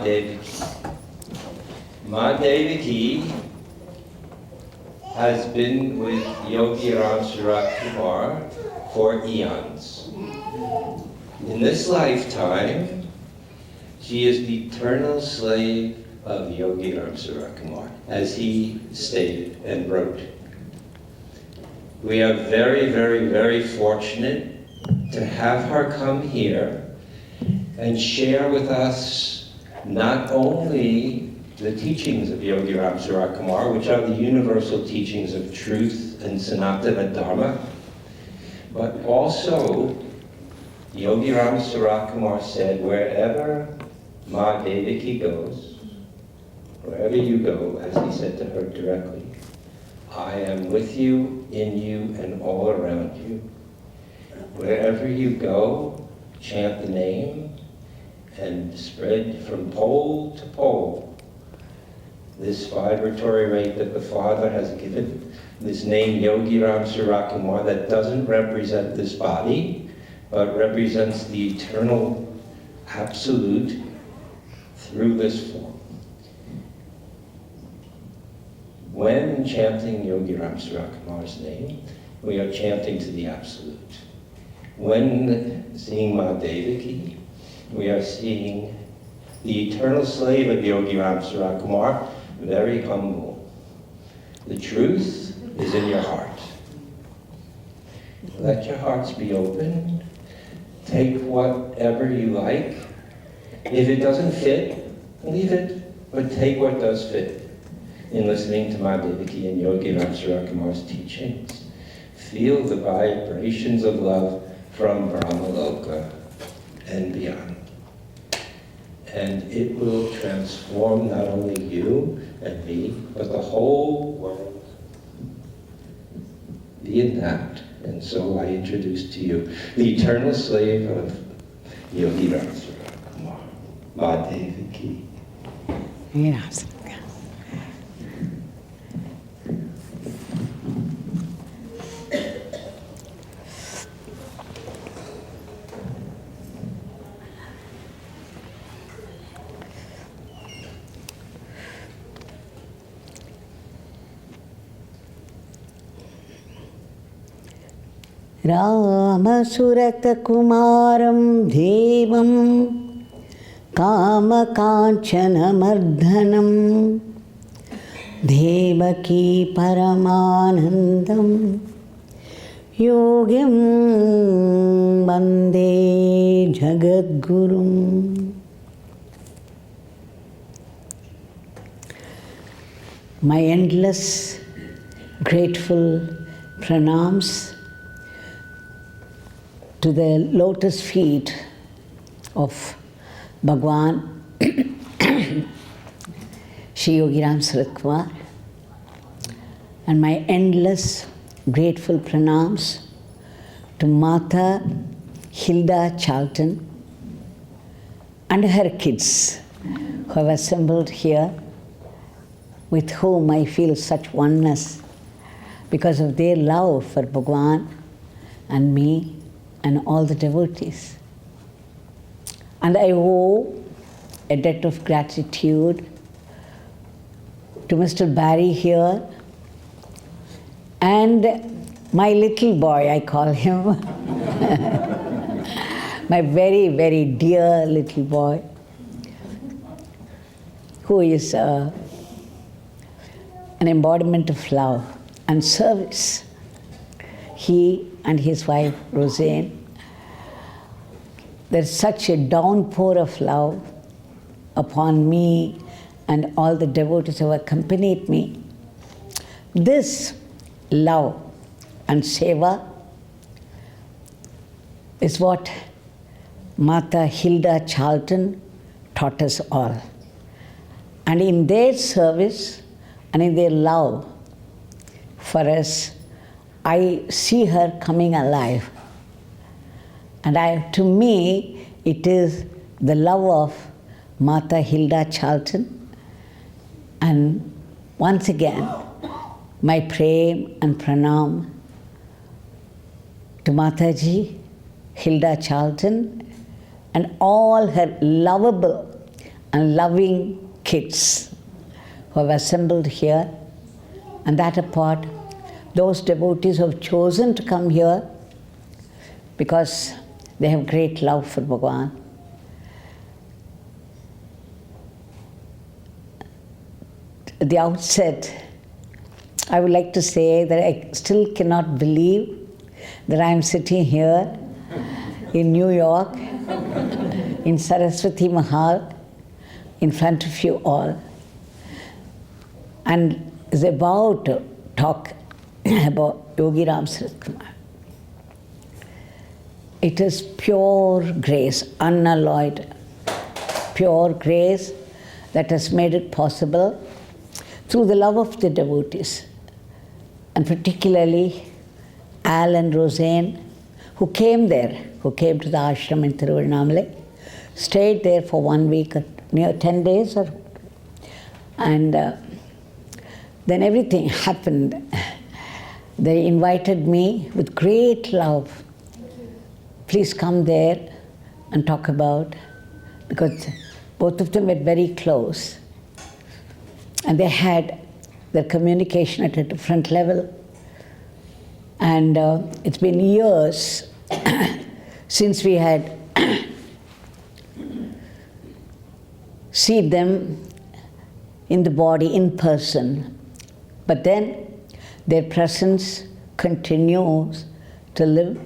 Devaki. Ma Devaki has been with Yogi Ramsuratkumar for eons. In this lifetime, she is the eternal slave of Yogi Ramsuratkumar, as he stated and wrote. We are very, very, very fortunate to have her come here and share with us not only the teachings of Yogi Ramsuratkumar, which are the universal teachings of truth and Sanatana Dharma, but also Yogi Ramsuratkumar said, wherever Ma Devaki goes, wherever you go, as he said to her directly, I am with you, in you, and all around you. Wherever you go, chant the name and spread from pole to pole this vibratory rate that the Father has given, this name Yogi Ramsuratkumar, that doesn't represent this body, but represents the eternal absolute through this form. When chanting Yogi Ramsuratkumar's name, we are chanting to the absolute. When seeing Ma Devaki, we are seeing the eternal slave of Yogi Ramsuratkumar, very humble. The truth is in your heart. Let your hearts be open. Take whatever you like. If it doesn't fit, leave it, but take what does fit. In listening to Ma Devaki and Yogi Ramsuratkumar's teachings, feel the vibrations of love from Brahmaloka and beyond. And it will transform not only you and me, but the whole world. Be in that. And so I introduce to you the eternal slave of Yogi Ramsuratkumar, Ma Devaki. Yes. Ramasuratkumaram devam kamakanchanamardhanam Devaki paramanandam yogim vande jagadgurum. My endless grateful pranams to the lotus feet of Bhagwan, Shri Yogi Ramsuratkumar, and my endless grateful pranams to Mata Hilda Charlton and her kids who have assembled here, with whom I feel such oneness because of their love for Bhagwan and me and all the devotees. And I owe a debt of gratitude to Mr. Barry here and my little boy, I call him, my very, very dear little boy, who is an embodiment of love and service. He and his wife, Roseanne, there's such a downpour of love upon me and all the devotees who have accompanied me. This love and seva is what Mata Hilda Charlton taught us all. And in their service and in their love for us, I see her coming alive. And to me, it is the love of Mata Hilda Charlton. And once again, my prem and pranam to Mataji, Hilda Charlton, and all her lovable and loving kids who have assembled here. And that apart, those devotees who have chosen to come here because they have great love for Bhagwan. At the outset, I would like to say that I still cannot believe that I am sitting here in New York, in Saraswati Mahal, in front of you all, and is about to talk about Yogi Ramsuratkumar. It is pure grace, unalloyed, pure grace that has made it possible through the love of the devotees, and particularly Al and Roseanne, who came there, who came to the ashram in Tiruvannamalai, stayed there for 1 week, near 10 days, and then everything happened. They invited me with great love. Please come there and talk about, because both of them were very close. And they had their communication at a different level. And it's been years since we had seen them in the body, in person. But then their presence continues to live.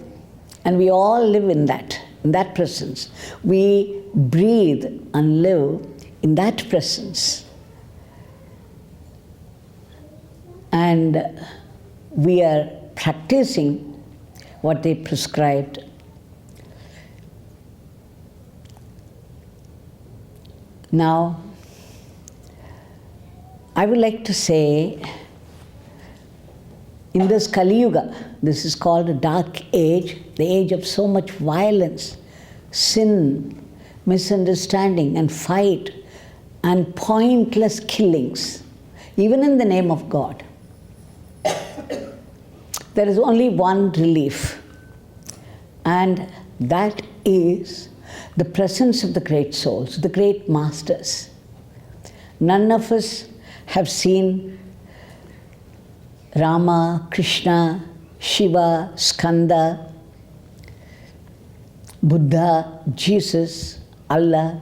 And we all live in that presence. We breathe and live in that presence. And we are practicing what they prescribed. Now, I would like to say, in this Kaliyuga, this is called a dark age, the age of so much violence, sin, misunderstanding and fight and pointless killings, even in the name of God. There is only one relief, and that is the presence of the great souls, the great masters. None of us have seen Rama, Krishna, Shiva, Skanda, Buddha, Jesus, Allah.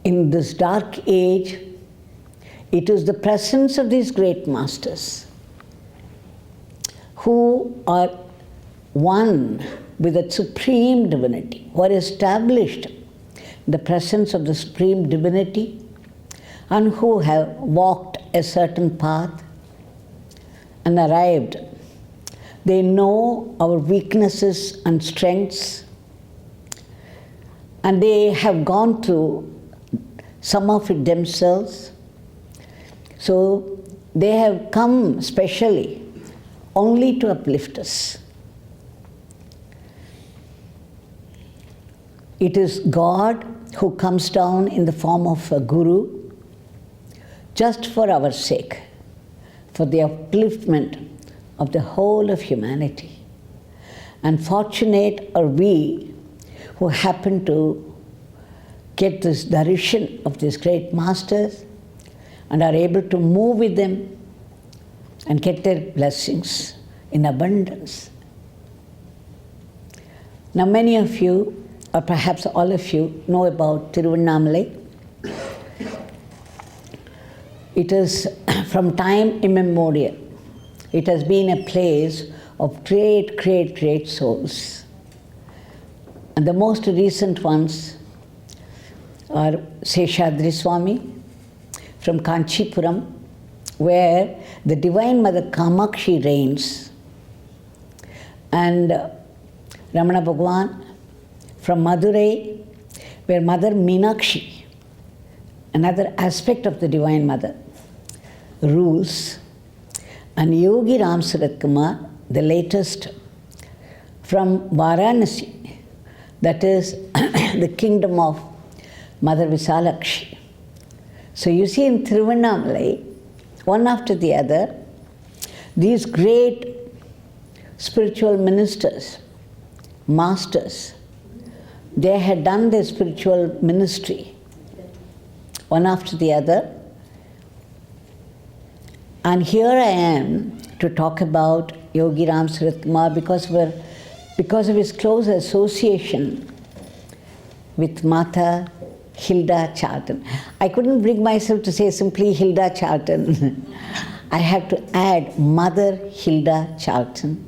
In this dark age, it is the presence of these great masters who are one with the supreme divinity, who are established in the presence of the supreme divinity, and who have walked a certain path and arrived. They know our weaknesses and strengths, and they have gone through some of it themselves. So they have come specially only to uplift us. It is God who comes down in the form of a guru just for our sake, for the upliftment of the whole of humanity. And fortunate are we who happen to get this darshan of these great masters and are able to move with them and get their blessings in abundance. Now many of you, or perhaps all of you, know about Tiruvannamalai. It is from time immemorial. It has been a place of great, great, great souls. And the most recent ones are Seshadri Swami from Kanchipuram, where the Divine Mother Kamakshi reigns, and Ramana Bhagwan from Madurai, where Mother Meenakshi, another aspect of the Divine Mother, rules, and Yogi Ramsuratkumar, the latest, from Varanasi, that is the kingdom of Mother Visalakshi. So you see in Tiruvannamalai, one after the other, these great spiritual ministers, masters, they had done their spiritual ministry, one after the other. And here I am to talk about Yogi Ramsuratkumar because of his close association with Mata Hilda Charlton. I couldn't bring myself to say simply Hilda Charlton. I have to add Mother Hilda Charlton.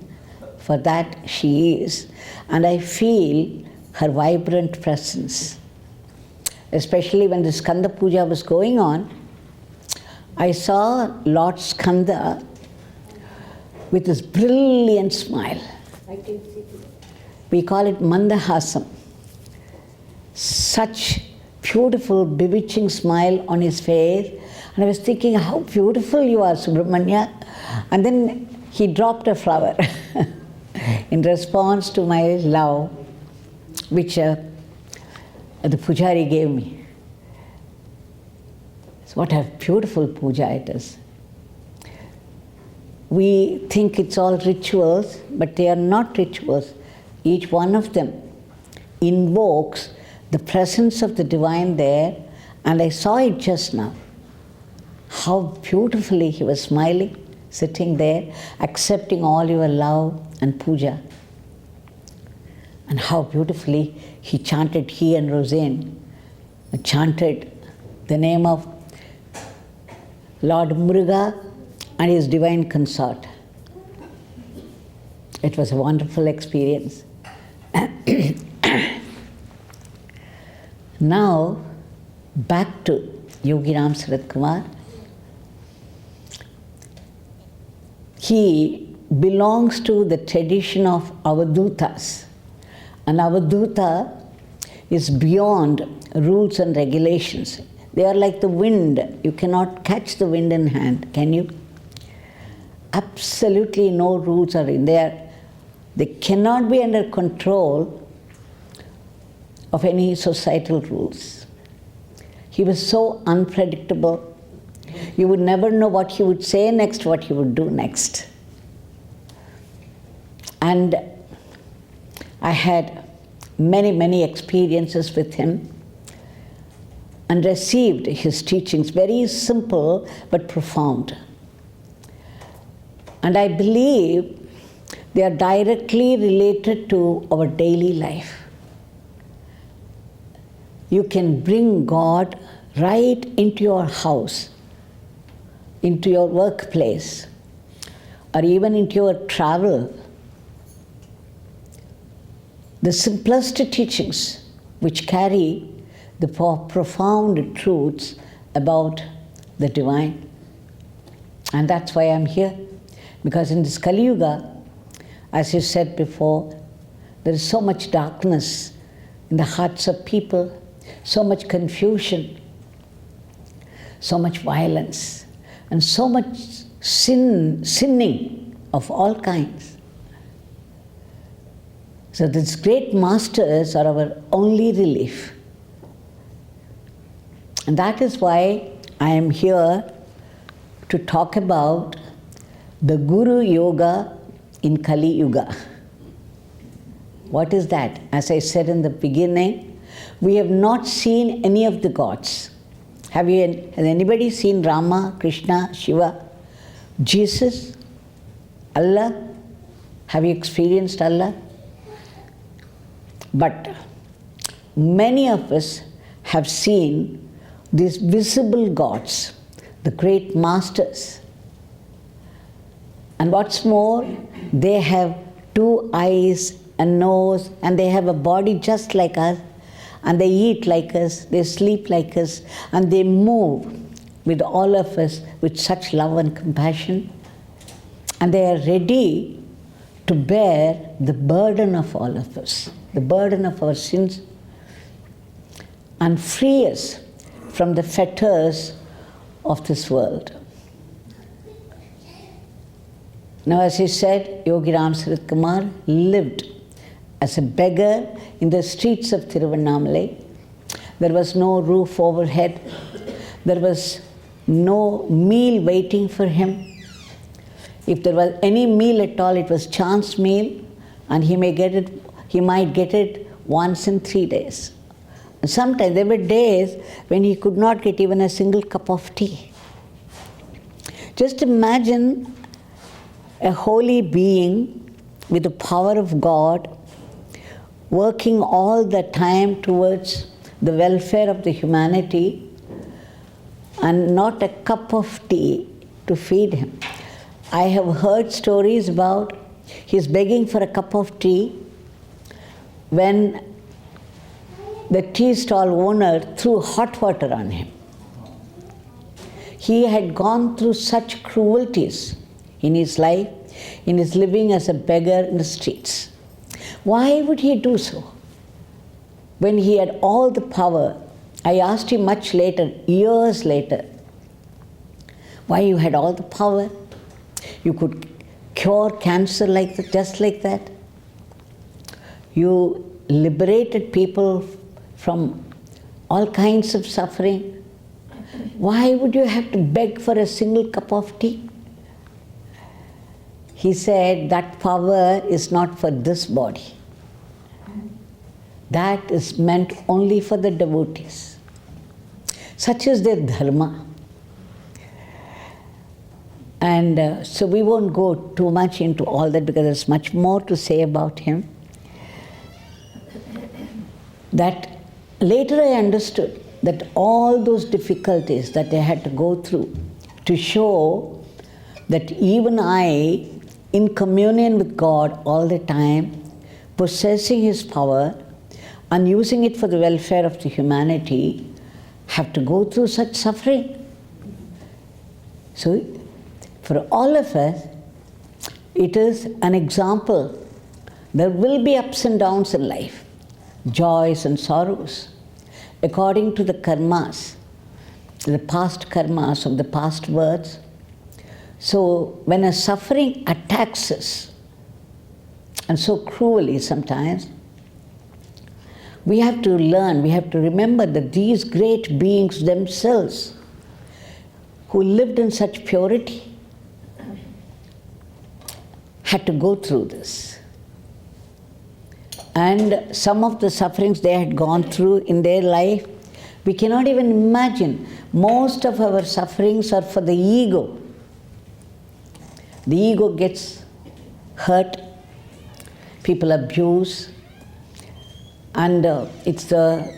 For that she is. And I feel her vibrant presence. Especially when the Skanda Puja was going on, I saw Lord Skanda with this brilliant smile. We call it Mandahasam. Such beautiful, bewitching smile on his face. And I was thinking, how beautiful you are, Subramanya. And then he dropped a flower in response to my love, which the pujari gave me. So what a beautiful puja it is. We think it's all rituals, but they are not rituals. Each one of them invokes the presence of the divine there, and I saw it just now. How beautifully he was smiling, sitting there, accepting all your love and puja. And how beautifully he chanted, he and Rosine chanted the name of Lord Muruga and his divine consort. It was a wonderful experience. Now, back to Yogi Ramsuratkumar. He belongs to the tradition of Avadutas. And Avaduta is beyond rules and regulations. They are like the wind. You cannot catch the wind in hand, can you? Absolutely no rules are in there. They cannot be under control of any societal rules. He was so unpredictable. You would never know what he would say next, what he would do next. And I had many, many experiences with him and received his teachings, very simple but profound. And I believe they are directly related to our daily life. You can bring God right into your house, into your workplace, or even into your travel. The simplest teachings which carry the profound truths about the divine. And that's why I'm here. Because in this Kaliyuga, as you said before, there is so much darkness in the hearts of people, so much confusion, so much violence, and so much sinning of all kinds. So these great masters are our only relief. And that is why I am here to talk about the Guru Yoga in Kaliyuga. What is that? As I said in the beginning, we have not seen any of the gods. Has anybody seen Rama, Krishna, Shiva, Jesus, Allah? Have you experienced Allah? But many of us have seen these visible gods, the great masters. And what's more, they have 2 eyes, a nose, and they have a body just like us, and they eat like us, they sleep like us, and they move with all of us with such love and compassion. And they are ready to bear the burden of all of us, the burden of our sins, and free us from the fetters of this world. Now, as he said, Yogi Ramsuratkumar lived as a beggar in the streets of Tiruvannamalai. There was no roof overhead. There was no meal waiting for him. If there was any meal at all, it was chance meal, and he might get it once in 3 days. Sometimes there were days when he could not get even a single cup of tea. Just imagine a holy being with the power of God working all the time towards the welfare of the humanity and not a cup of tea to feed him. I have heard stories about he's begging for a cup of tea when the tea stall owner threw hot water on him. He had gone through such cruelties in his life, in his living as a beggar in the streets. Why would he do so? When he had all the power, I asked him much later, years later, why you had all the power? You could cure cancer like that, just like that. You liberated people from all kinds of suffering. Why would you have to beg for a single cup of tea? He said that power is not for this body. That is meant only for the devotees. Such is their dharma. And so we won't go too much into all that because there's much more to say about him. That later I understood that all those difficulties that they had to go through to show that even I, in communion with God all the time, possessing His power and using it for the welfare of the humanity, have to go through such suffering. So, for all of us, it is an example. There will be ups and downs in life, joys and sorrows, according to the karmas, the past karmas of the past births. So when a suffering attacks us, and so cruelly sometimes, we have to learn, we have to remember that these great beings themselves, who lived in such purity, had to go through this. And some of the sufferings they had gone through in their life, we cannot even imagine. Most of our sufferings are for the ego. The ego gets hurt, people abuse, and it's the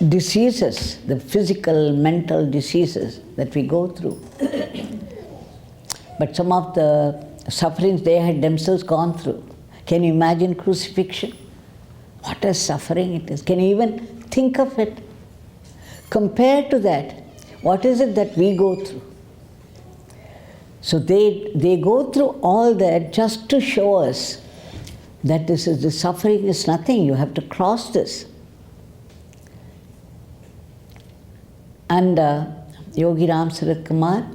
diseases, the physical, mental diseases that we go through. But some of the sufferings they had themselves gone through. Can you imagine crucifixion? What a suffering it is. Can you even think of it? Compared to that, what is it that we go through? So they go through all that just to show us that the suffering is nothing. You have to cross this. And Yogi Ramsuratkumar,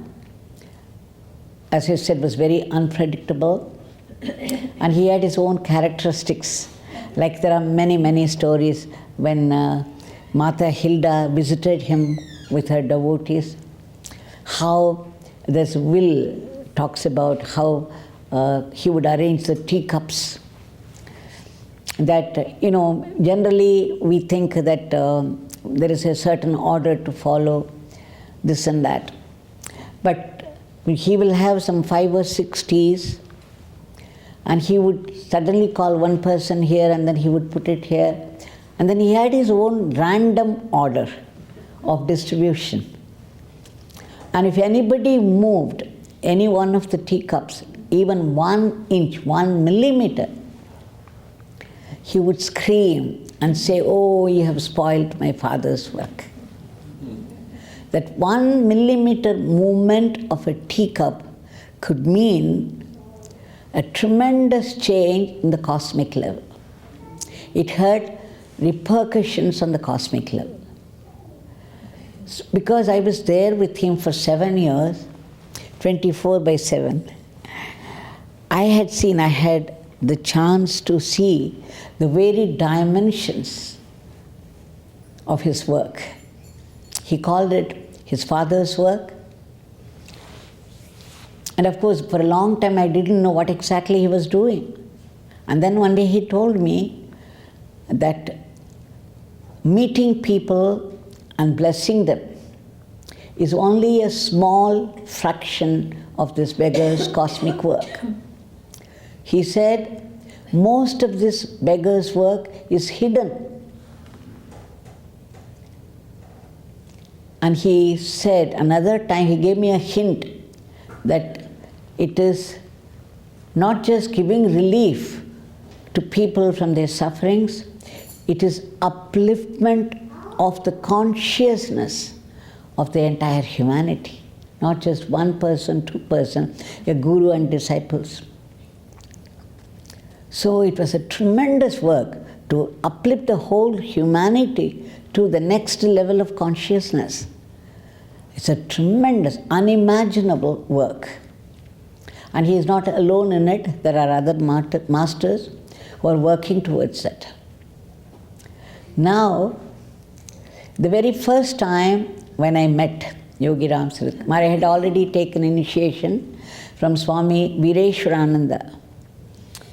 as I said, was very unpredictable, and he had his own characteristics. Like there are many, many stories when Mata Hilda visited him with her devotees, how this will talks about how he would arrange the teacups. That, generally we think that there is a certain order to follow, this and that. But he will have some 5 or 6 teas, and he would suddenly call one person here and then he would put it here. And then he had his own random order of distribution. And if anybody moved any one of the teacups, even 1 inch, 1 millimeter, he would scream and say, "Oh, you have spoiled my father's work." That 1 millimeter movement of a teacup could mean a tremendous change in the cosmic level. It had repercussions on the cosmic level. Because I was there with him for 7 years, 24/7, I had the chance to see the varied dimensions of his work. He called it his father's work. And of course, for a long time I didn't know what exactly he was doing. And then one day he told me that meeting people and blessing them is only a small fraction of this beggar's cosmic work. He said, most of this beggar's work is hidden. And he said, another time, he gave me a hint that it is not just giving relief to people from their sufferings, it is upliftment of the consciousness of the entire humanity. Not just one person, two person, a guru and disciples. So it was a tremendous work to uplift the whole humanity to the next level of consciousness. It's a tremendous, unimaginable work. And he is not alone in it. There are other masters who are working towards that. Now, the very first time when I met Yogi Ramsuratkumar, I had already taken initiation from Swami Vireshwarananda,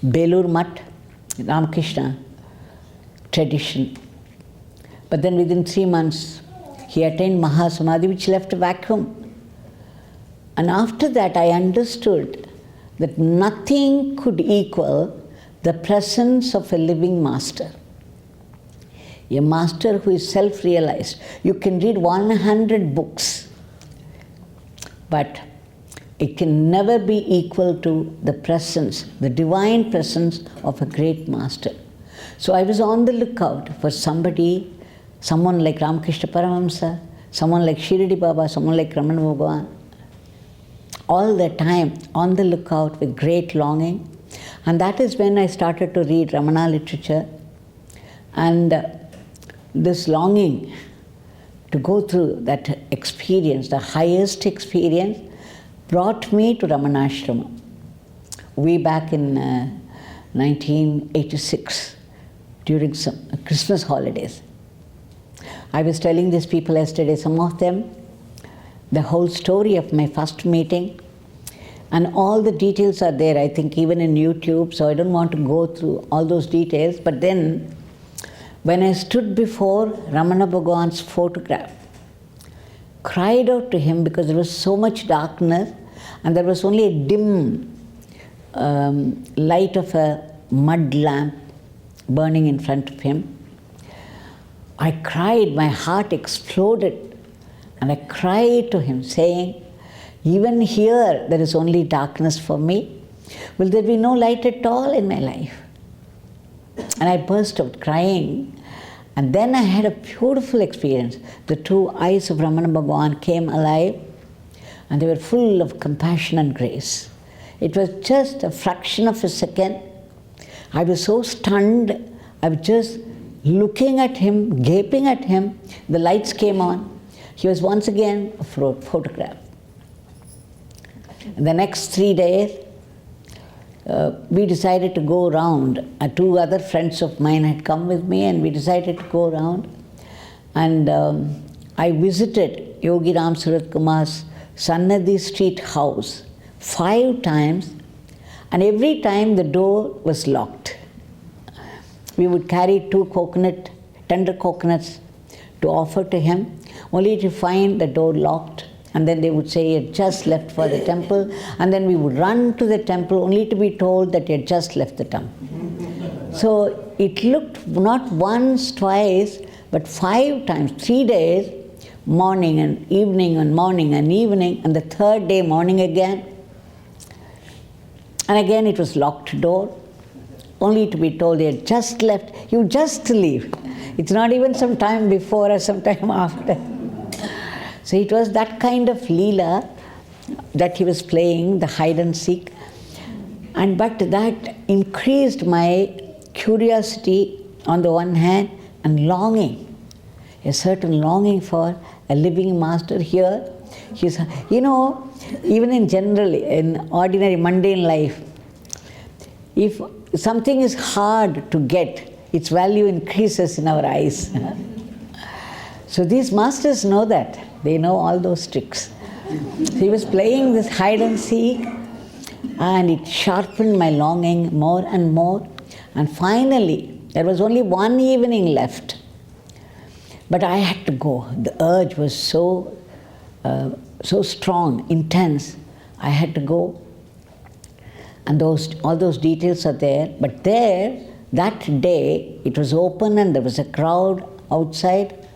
Belur Mutt, Ramakrishna tradition. But then within 3 months, he attained Mahasamadhi, which left a vacuum. And after that, I understood that nothing could equal the presence of a living master. A master who is self-realized. You can read 100 books, but it can never be equal to the presence, the divine presence of a great master. So I was on the lookout for someone like Ramakrishna Paramahamsa, someone like Shirdi Baba, someone like Ramana Bhagwan. All the time on the lookout with great longing. And that is when I started to read Ramana literature. And this longing to go through that experience, the highest experience, brought me to Ramanashrama way back in 1986 during some Christmas holidays. I was telling these people yesterday, some of them, the whole story of my first meeting, and all the details are there, I think, even in YouTube, so I don't want to go through all those details. But then, when I stood before Ramana Bhagwan's photograph, cried out to him because there was so much darkness and there was only a dim light of a mud lamp burning in front of him. I cried, my heart exploded, and I cried to him saying, even here there is only darkness for me. Will there be no light at all in my life? And I burst out crying. And then I had a beautiful experience. The two eyes of Ramana Bhagwan came alive, and they were full of compassion and grace. It was just a fraction of a second. I was so stunned. I was just looking at him, gaping at him. The lights came on. He was once again a photograph. And the next 3 days, we decided to go around. 2 other friends of mine had come with me, and we decided to go around. And I visited Yogi Ramsuratkumar's Sannadhi Street house 5 times, and every time the door was locked. We would carry 2 tender coconuts to offer to him, only to find the door locked. And then they would say he had just left for the temple, and then we would run to the temple only to be told that he had just left the temple. So it looked not once, twice, but 5 times, 3 days, morning and evening and morning and evening, and the 3rd day morning again. And again it was locked door, only to be told he had just left. You just leave. It's not even some time before or some time after. So it was that kind of leela that he was playing, the hide and seek. But that increased my curiosity on the one hand, and longing, a certain longing for a living master here. Even in general, in ordinary mundane life, if something is hard to get, its value increases in our eyes. So these masters know that. They know all those tricks. So he was playing this hide and seek, and it sharpened my longing more and more. And finally, there was only one evening left. But I had to go. The urge was so strong, intense. I had to go. And all those details are there. But there, that day, it was open and there was a crowd outside.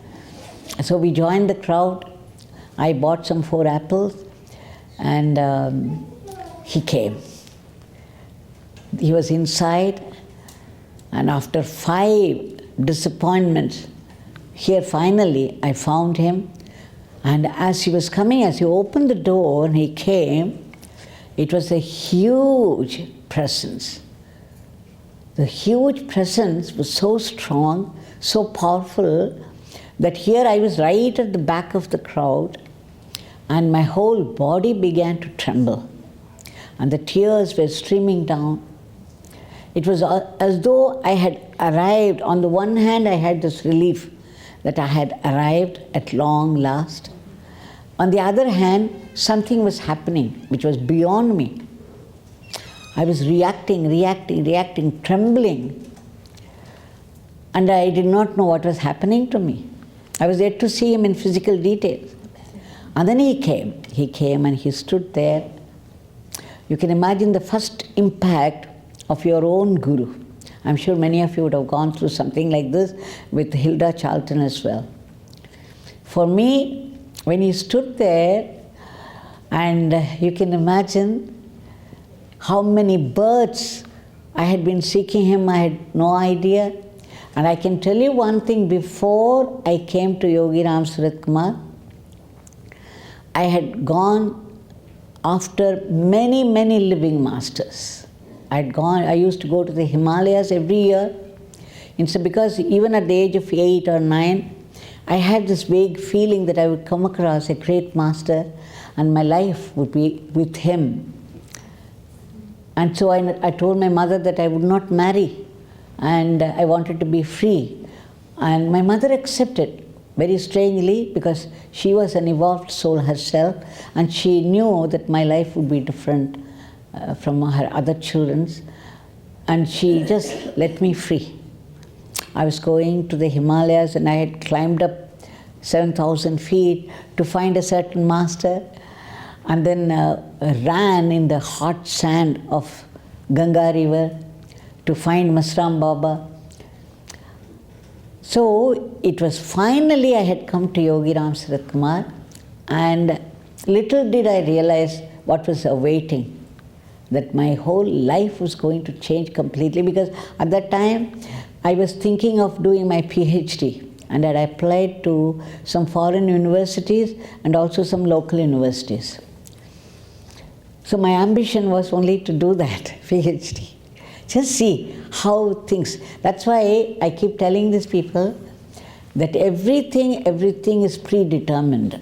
So we joined the crowd. I bought some 4 apples and he came. He was inside, and after 5 disappointments, here finally I found him. And as he was coming, as he opened the door and he came, it was a huge presence. The huge presence was so strong, so powerful, that here I was right at the back of the crowd, and my whole body began to tremble, and the tears were streaming down. It was as though I had arrived. On the one hand, I had this relief that I had arrived at long last. On the other hand, something was happening which was beyond me. I was reacting, trembling. And I did not know what was happening to me. I was yet to see him in physical details. And then he came and he stood there. You can imagine the first impact of your own guru. I'm sure many of you would have gone through something like this with Hilda Charlton as well. For me, when he stood there, and you can imagine how many births I had been seeking him, I had no idea. And I can tell you one thing, before I came to Yogi Ramsuratkumar, I had gone after many, many living masters. I used to go to the Himalayas every year. Because even at the age of 8 or 9, I had this vague feeling that I would come across a great master and my life would be with him. And so I told my mother that I would not marry and I wanted to be free. And my mother accepted, very strangely, because she was an evolved soul herself and she knew that my life would be different from her other children's, and she just let me free. I was going to the Himalayas and I had climbed up 7,000 feet to find a certain master, and then ran in the hot sand of Ganga river to find Masram Baba. So it was finally I had come to Yogi Ramsuratkumar, and little did I realize what was awaiting, that my whole life was going to change completely, because at that time I was thinking of doing my PhD and had applied to some foreign universities and also some local universities. So my ambition was only to do that, PhD. Just see how things, that's why I keep telling these people that everything is predetermined.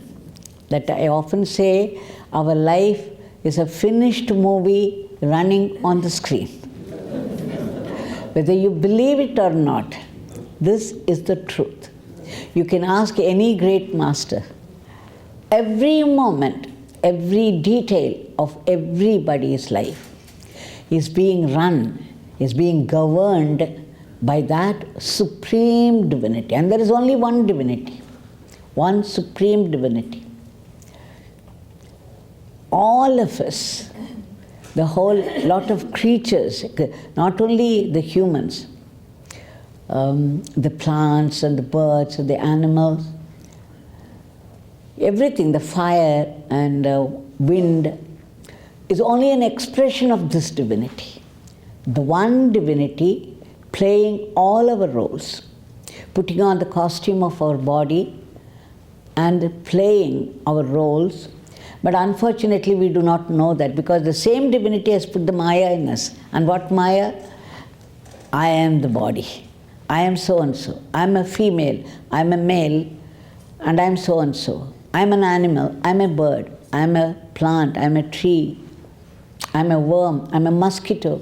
That I often say our life is a finished movie running on the screen. Whether you believe it or not, this is the truth. You can ask any great master. Every moment, every detail of everybody's life is being run, is being governed by that supreme divinity. And there is only one divinity, one supreme divinity. All of us, the whole lot of creatures, not only the humans, the plants and the birds and the animals, everything, the fire and wind, is only an expression of this divinity. The one divinity playing all our roles, putting on the costume of our body and playing our roles. But unfortunately, we do not know that, because the same divinity has put the Maya in us. And what Maya? I am the body. I am so-and-so. I am a female. I am a male. And I am so-and-so. I am an animal. I am a bird. I am a plant. I am a tree. I am a worm. I am a mosquito.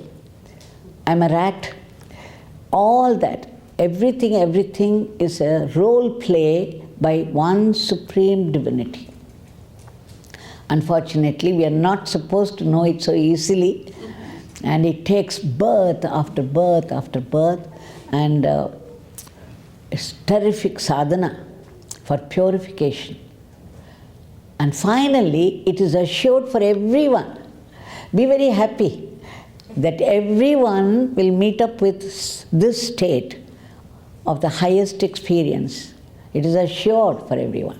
I am a rat. All that. Everything is a role play by one supreme divinity. Unfortunately, we are not supposed to know it so easily, and it takes birth after birth after birth, and it's terrific sadhana for purification. And finally, it is assured for everyone. Be very happy that everyone will meet up with this state of the highest experience. It is assured for everyone.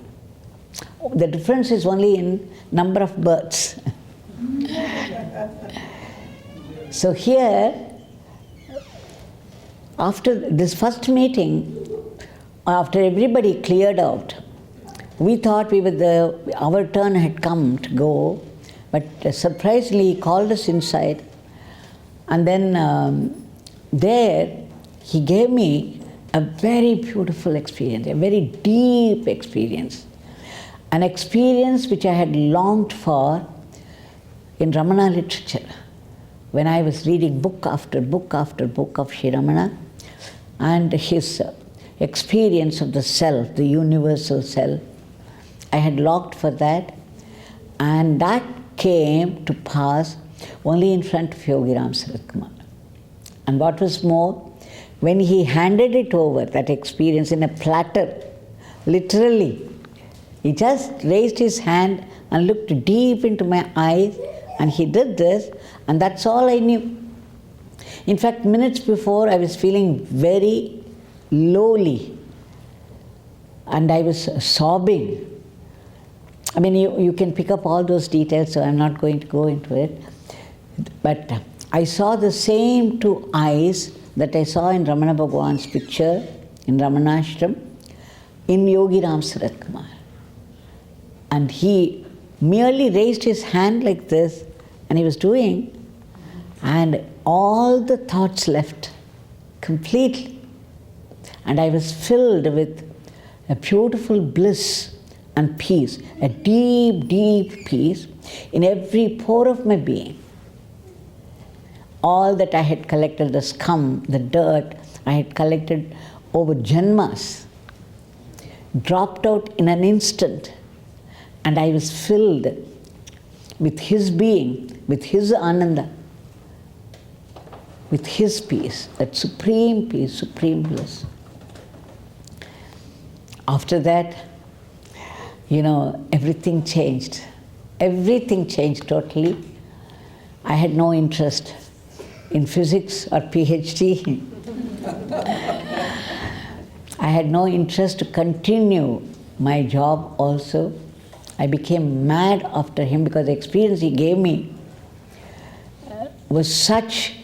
The difference is only in number of births. So here, after this first meeting, after everybody cleared out, we thought our turn had come to go, but surprisingly he called us inside, and then there he gave me a very beautiful experience, a very deep experience, an experience which I had longed for in Ramana literature. When I was reading book after book after book of Shri Ramana and his experience of the self, the universal self, I had longed for that, and that came to pass only in front of Yogi Ramsuratkumar. And what was more, when he handed it over, that experience in a platter, literally, he just raised his hand and looked deep into my eyes, and he did this, and that's all I knew. In fact, minutes before, I was feeling very lowly, and I was sobbing. I mean, you can pick up all those details, so I'm not going to go into it. But I saw the same two eyes that I saw in Ramana Bhagwan's picture, in Ramanashram, in Yogi Ramsuratkumar. And he merely raised his hand like this, and he was doing, and all the thoughts left completely. And I was filled with a beautiful bliss and peace, a deep, deep peace in every pore of my being. All that I had collected, the scum, the dirt I had collected over janmas, dropped out in an instant, and I was filled with his being, with his ananda, with his peace, that supreme peace, supreme bliss. After that, everything changed. Everything changed totally. I had no interest in physics or PhD. I had no interest to continue my job also. I became mad after him because the experience he gave me was such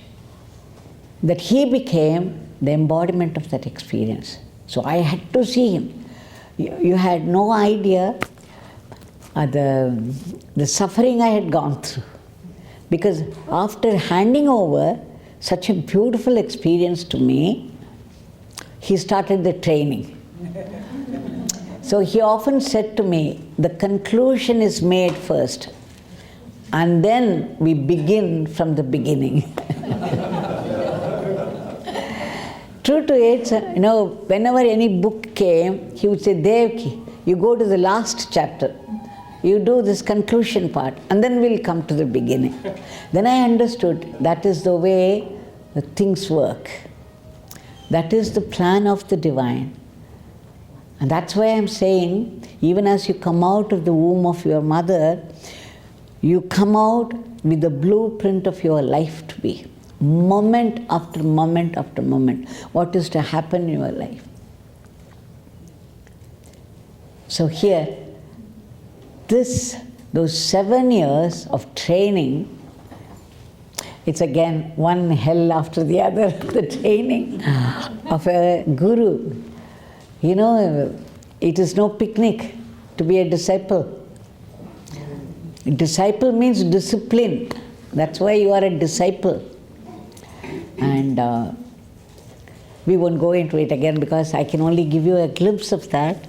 that he became the embodiment of that experience. So I had to see him. You had no idea the suffering I had gone through. Because after handing over such a beautiful experience to me, he started the training. So he often said to me, the conclusion is made first, and then we begin from the beginning. True to it, whenever any book came, he would say, Devaki, you go to the last chapter. You do this conclusion part, and then we'll come to the beginning. Then I understood that is the way things work. That is the plan of the divine. And that's why I'm saying, even as you come out of the womb of your mother, you come out with the blueprint of your life to be. Moment after moment after moment, what is to happen in your life. So here, those 7 years of training, it's again one hell after the other, the training of a guru. It is no picnic to be a disciple. Disciple means discipline. That's why you are a disciple. And we won't go into it again because I can only give you a glimpse of that.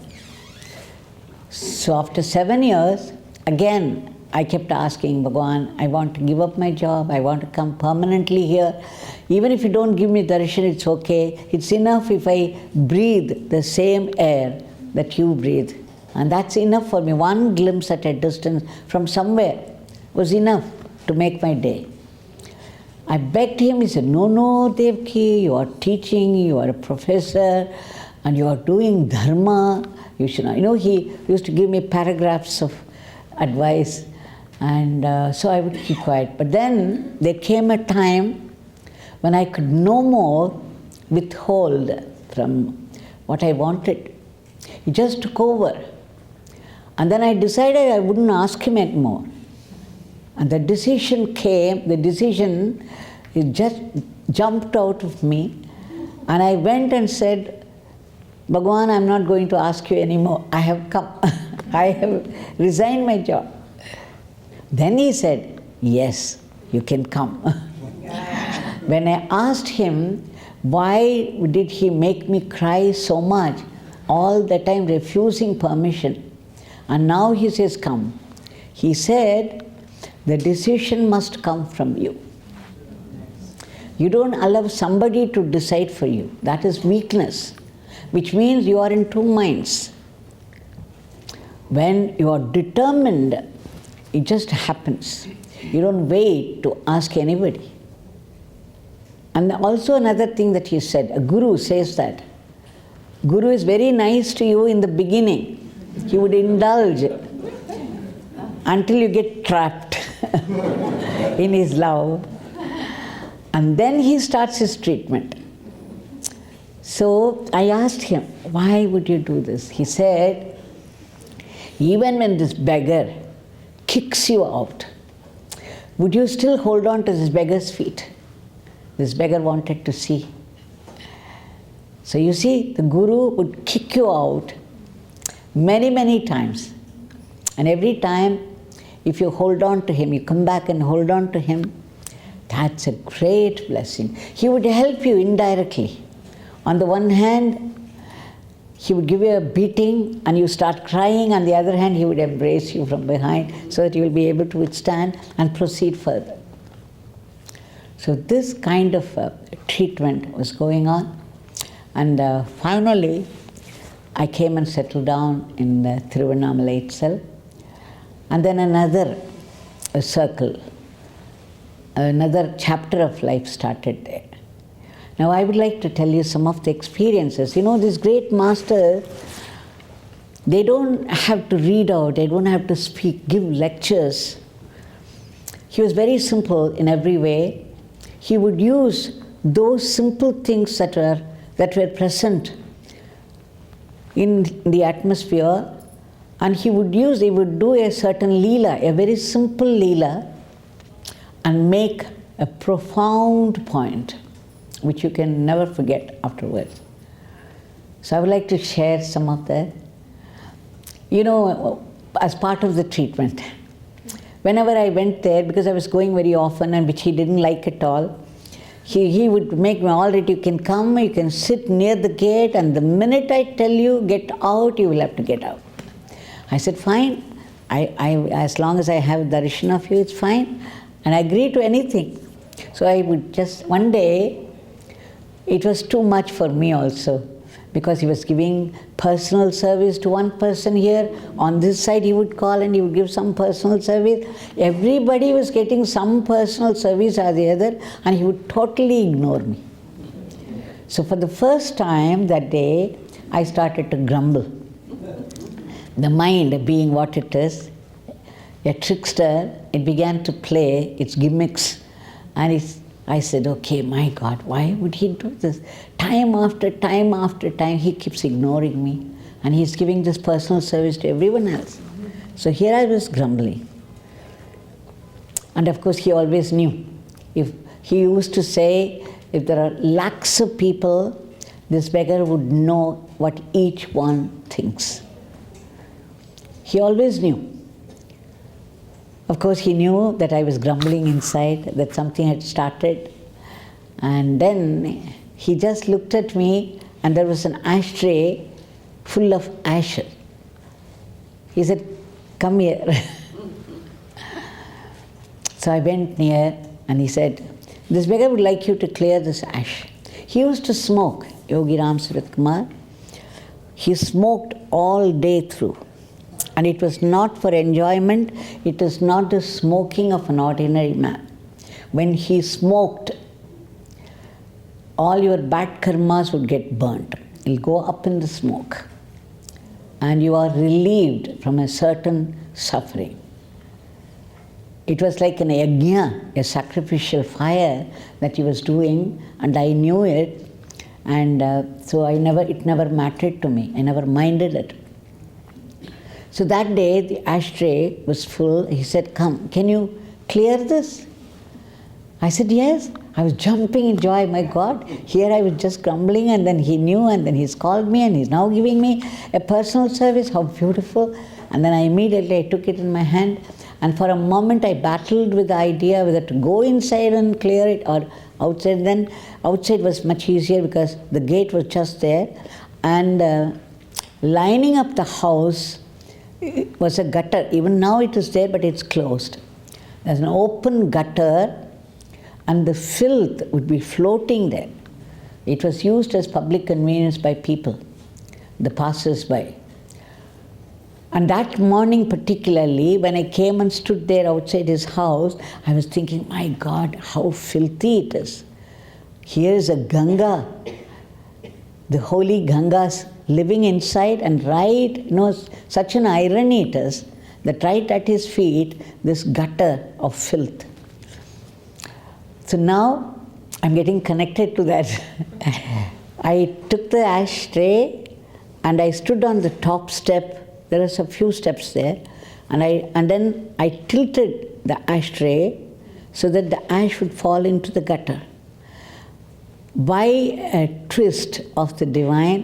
So after 7 years, again, I kept asking Bhagwan, I want to give up my job, I want to come permanently here. Even if you don't give me darshan, it's okay. It's enough if I breathe the same air that you breathe. And that's enough for me. One glimpse at a distance from somewhere was enough to make my day. I begged him, he said, no, Devaki, you are teaching, you are a professor, and you are doing dharma, you should not. You know, he used to give me paragraphs of advice, and so I would keep quiet. But then there came a time when I could no more withhold from what I wanted. He just took over. And then I decided I wouldn't ask him anymore. And the decision came, it just jumped out of me. And I went and said, Bhagwan, I'm not going to ask you anymore. I have come. I have resigned my job. Then he said, yes, you can come. When I asked him, why did he make me cry so much, all the time refusing permission, and now he says, come. He said, the decision must come from you. You don't allow somebody to decide for you. That is weakness, which means you are in two minds. When you are determined, it just happens. You don't wait to ask anybody. And also another thing that he said, a guru says that. Guru is very nice to you in the beginning. He would indulge until you get trapped in his love. And then he starts his treatment. So I asked him, why would you do this? He said, even when this beggar kicks you out, would you still hold on to this beggar's feet? This beggar wanted to see. So you see, the guru would kick you out many, many times. And every time, if you hold on to him, you come back and hold on to him, that's a great blessing. He would help you indirectly. On the one hand, he would give you a beating and you start crying. On the other hand, he would embrace you from behind so that you will be able to withstand and proceed further. So this kind of treatment was going on. And finally, I came and settled down in Tiruvannamalai itself. And then another circle, another chapter of life started there. Now I would like to tell you some of the experiences. You know, this great master, they don't have to read out, they don't have to speak, give lectures. He was very simple in every way. He would use those simple things that were present in the atmosphere, and he would do a certain leela, a very simple leela, and make a profound point, which you can never forget afterwards. So I would like to share some of that. You know, as part of the treatment, whenever I went there, because I was going very often and which he didn't like at all, he would make me, all right, you can come, you can sit near the gate, and the minute I tell you, get out, you will have to get out. I said, fine, as long as I have darshan of you, it's fine, and I agree to anything. So I would just, one day, it was too much for me also, because he was giving personal service to one person here. On this side he would call and he would give some personal service. Everybody was getting some personal service or the other, and he would totally ignore me. So for the first time that day, I started to grumble. The mind, being what it is, a trickster, it began to play its gimmicks, and I said, okay, my God, why would he do this? Time after time, he keeps ignoring me, and he's giving this personal service to everyone else. So here I was grumbling. And of course, he always knew. If he used to say, if there are lakhs of people, this beggar would know what each one thinks. He always knew. Of course, he knew that I was grumbling inside, that something had started. And then he just looked at me, and there was an ashtray full of ashes. He said, come here. So I went near, and he said, this beggar would like you to clear this ash. He used to smoke, Yogi Ramsuratkumar. He smoked all day through. And it was not for enjoyment, it is not the smoking of an ordinary man. When he smoked, all your bad karmas would get burnt. it'll go up in the smoke, and you are relieved from a certain suffering. It was like an yajna, a sacrificial fire that he was doing, and I knew it, and so it never mattered to me. I never minded it. So that day, the ashtray was full. He said, "Come, can you clear this?" I said, "Yes." I was jumping in joy. My God, here I was just grumbling, and then he knew, and then he's called me, and he's now giving me a personal service. How beautiful. And then I took it in my hand, and for a moment I battled with the idea whether to go inside and clear it or outside. Then outside was much easier because the gate was just there, and lining up the house was a gutter. Even now it is there, but it's closed. There's an open gutter, and the filth would be floating there. It was used as public convenience by people, the passers-by. And that morning particularly, when I came and stood there outside his house, I was thinking, my God, how filthy it is. Here is a Ganga, the holy Ganga's living inside, and such an irony it is, that right at his feet, this gutter of filth. So now, I'm getting connected to that. I took the ashtray, and I stood on the top step. There are a few steps there, and then I tilted the ashtray so that the ash would fall into the gutter. By a twist of the divine,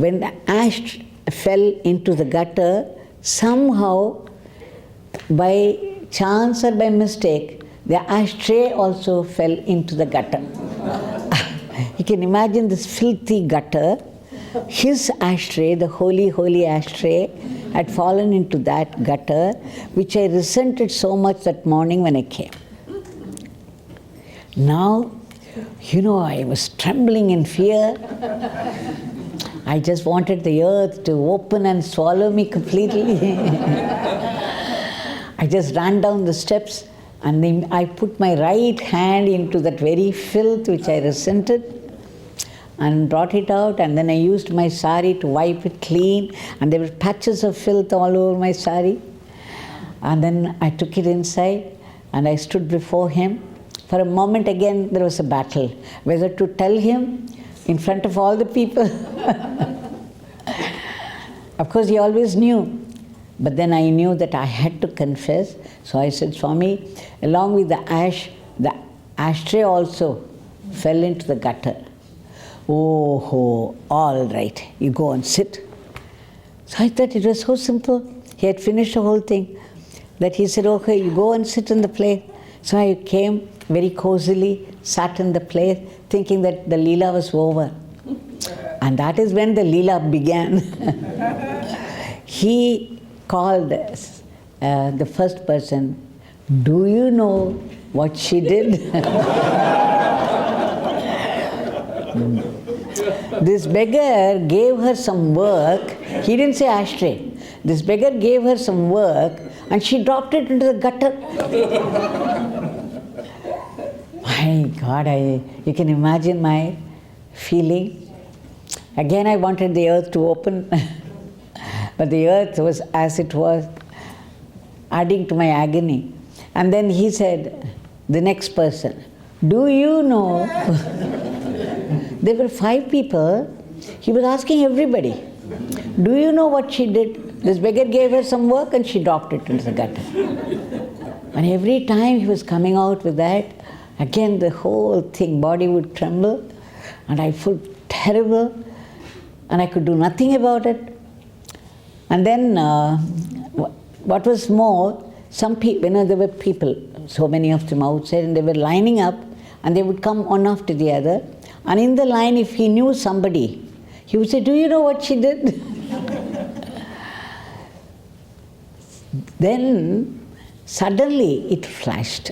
when the ash fell into the gutter, somehow, by chance or by mistake, the ashtray also fell into the gutter. You can imagine this filthy gutter. His ashtray, the holy, holy ashtray, had fallen into that gutter, which I resented so much that morning when I came. Now, I was trembling in fear. I just wanted the earth to open and swallow me completely. I just ran down the steps, and then I put my right hand into that very filth which I resented, and brought it out, and then I used my sari to wipe it clean, and there were patches of filth all over my sari. And then I took it inside, and I stood before him. For a moment again there was a battle, whether to tell him in front of all the people. Of course he always knew, but then I knew that I had to confess. So I said, "Swami, along with the ashtray also fell into the gutter." "Oh, all right, you go and sit." So I thought it was so simple. He had finished the whole thing. That he said, "Okay, you go and sit in the place." So I came very cozily, sat in the place, thinking that the Leela was over. And that is when the Leela began. He called the first person, "Do you know what she did?" This beggar gave her some work. He didn't say ashtray. This beggar gave her some work, and she dropped it into the gutter. My God, you can imagine my feeling. Again, I wanted the earth to open, but the earth was as it was, adding to my agony. And then he said, the next person, "Do you know?" There were 5 people. He was asking everybody, "Do you know what she did?" This beggar gave her some work and she dropped it into the gutter. And every time he was coming out with that, again the whole thing, body would tremble, and I felt terrible, and I could do nothing about it. And then, what was more, some people, there were people, so many of them outside, and they were lining up, and they would come one after the other. And in the line, if he knew somebody, he would say, "Do you know what she did?" Then, suddenly, it flashed.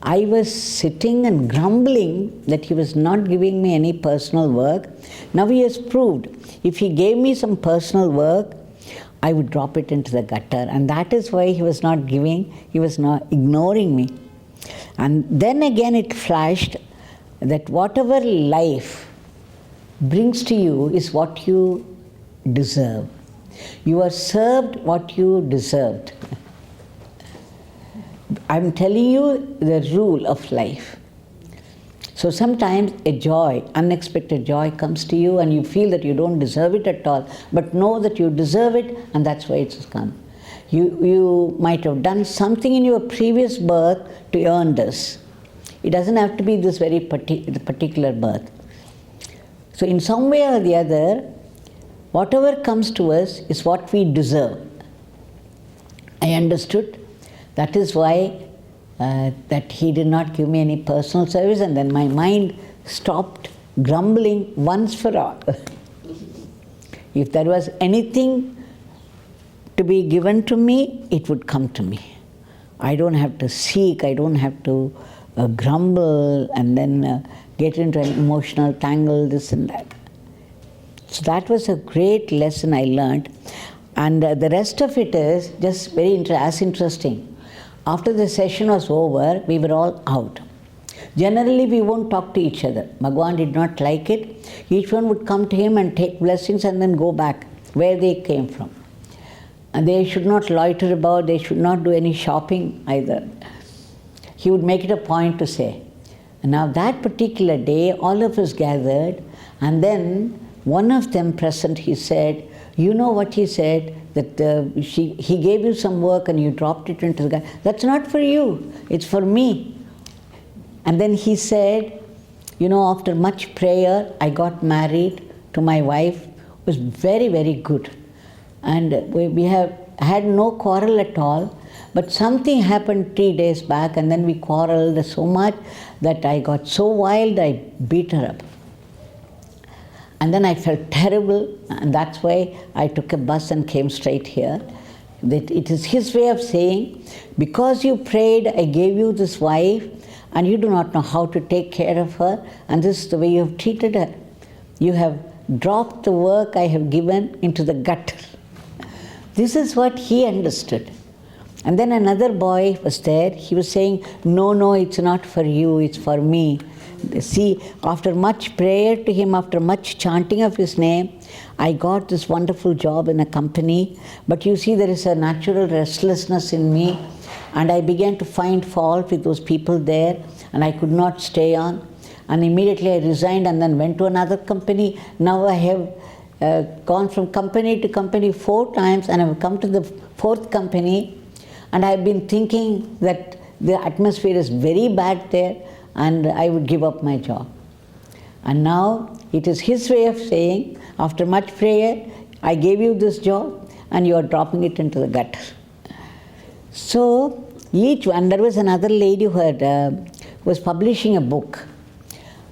I was sitting and grumbling that he was not giving me any personal work. Now he has proved, if he gave me some personal work, I would drop it into the gutter. And that is why he was not giving, he was not ignoring me. And then again it flashed that whatever life brings to you is what you deserve. You are served what you deserved. I'm telling you the rule of life. So sometimes a joy, unexpected joy comes to you and you feel that you don't deserve it at all, but know that you deserve it and that's why it's come. You might have done something in your previous birth to earn this. It doesn't have to be this very particular birth. So in some way or the other, whatever comes to us is what we deserve. I understood. That is why that he did not give me any personal service, and then my mind stopped grumbling once for all. If there was anything to be given to me, it would come to me. I don't have to seek, I don't have to grumble and then get into an emotional tangle, this and that. So that was a great lesson I learned. And the rest of it is just very as interesting. After the session was over, we were all out. Generally, we won't talk to each other. Bhagwan did not like it. Each one would come to him and take blessings and then go back where they came from. And they should not loiter about, they should not do any shopping either. He would make it a point to say. And now that particular day, all of us gathered, and then one of them present, he said, you know what he said? That he gave you some work and you dropped it into the guy. That's not for you, it's for me. And then he said, you know, after much prayer, I got married to my wife. It was very, very good. And we have had no quarrel at all, but something happened 3 days back and then we quarreled so much that I got so wild, I beat her up. And then I felt terrible, and that's why I took a bus and came straight here. That it is his way of saying, because you prayed, I gave you this wife, and you do not know how to take care of her, and this is the way you have treated her. You have dropped the work I have given into the gutter. This is what he understood. And then another boy was there, he was saying, no, it's not for you, it's for me. See, after much prayer to him, after much chanting of his name, I got this wonderful job in a company. But you see, there is a natural restlessness in me, and I began to find fault with those people there, and I could not stay on. And immediately I resigned and then went to another company. Now I have gone from company to company 4 times, and I have come to the 4th company, and I have been thinking that the atmosphere is very bad there, and I would give up my job. And now it is his way of saying, after much prayer, I gave you this job and you are dropping it into the gutter. So each one, there was another lady who was publishing a book,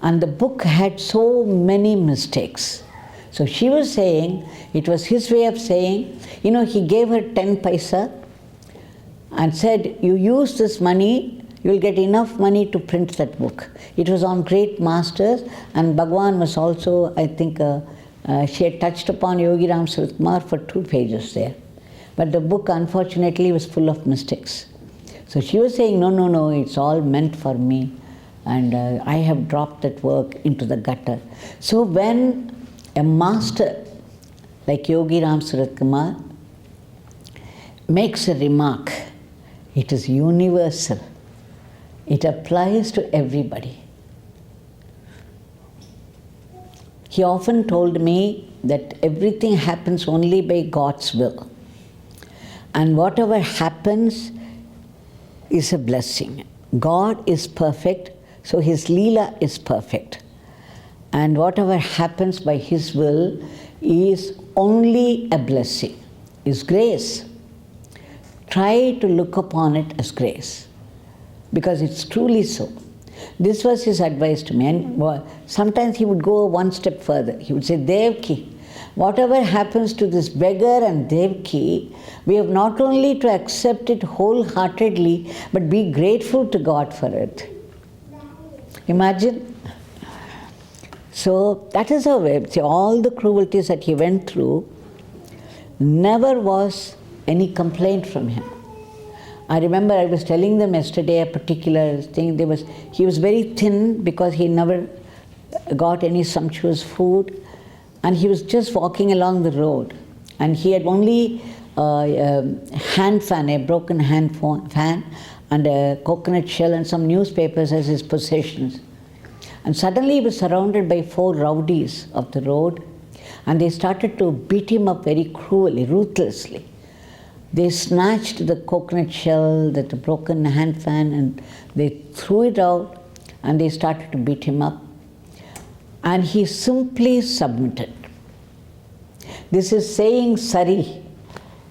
and the book had so many mistakes. So she was saying, it was his way of saying, you know, he gave her 10 paisa and said, you use this money, you will get enough money to print that book. It was on great masters, and Bhagwan was also, I think, she had touched upon Yogi Ramsuratkumar for 2 pages there. But the book, unfortunately, was full of mistakes. So she was saying, no, it's all meant for me, and I have dropped that work into the gutter. So when a master like Yogi Ramsuratkumar makes a remark, it is universal. It applies to everybody. He often told me that everything happens only by God's will. And whatever happens is a blessing. God is perfect, so His Leela is perfect. And whatever happens by His will is only a blessing, is grace. Try to look upon it as grace, because it's truly so. This was his advice to me, and sometimes he would go one step further. He would say, Devaki, whatever happens to this beggar and Devaki, we have not only to accept it wholeheartedly, but be grateful to God for it. Imagine. So that is how all the cruelties that he went through, never was any complaint from him. I remember I was telling them yesterday a particular thing. He was very thin because he never got any sumptuous food, and he was just walking along the road, and he had only a hand fan, a broken hand fan, and a coconut shell and some newspapers as his possessions. And suddenly he was surrounded by 4 rowdies of the road, and they started to beat him up very cruelly, ruthlessly. They snatched the coconut shell, the broken hand fan, and they threw it out, and they started to beat him up. And he simply submitted. This is saying sari,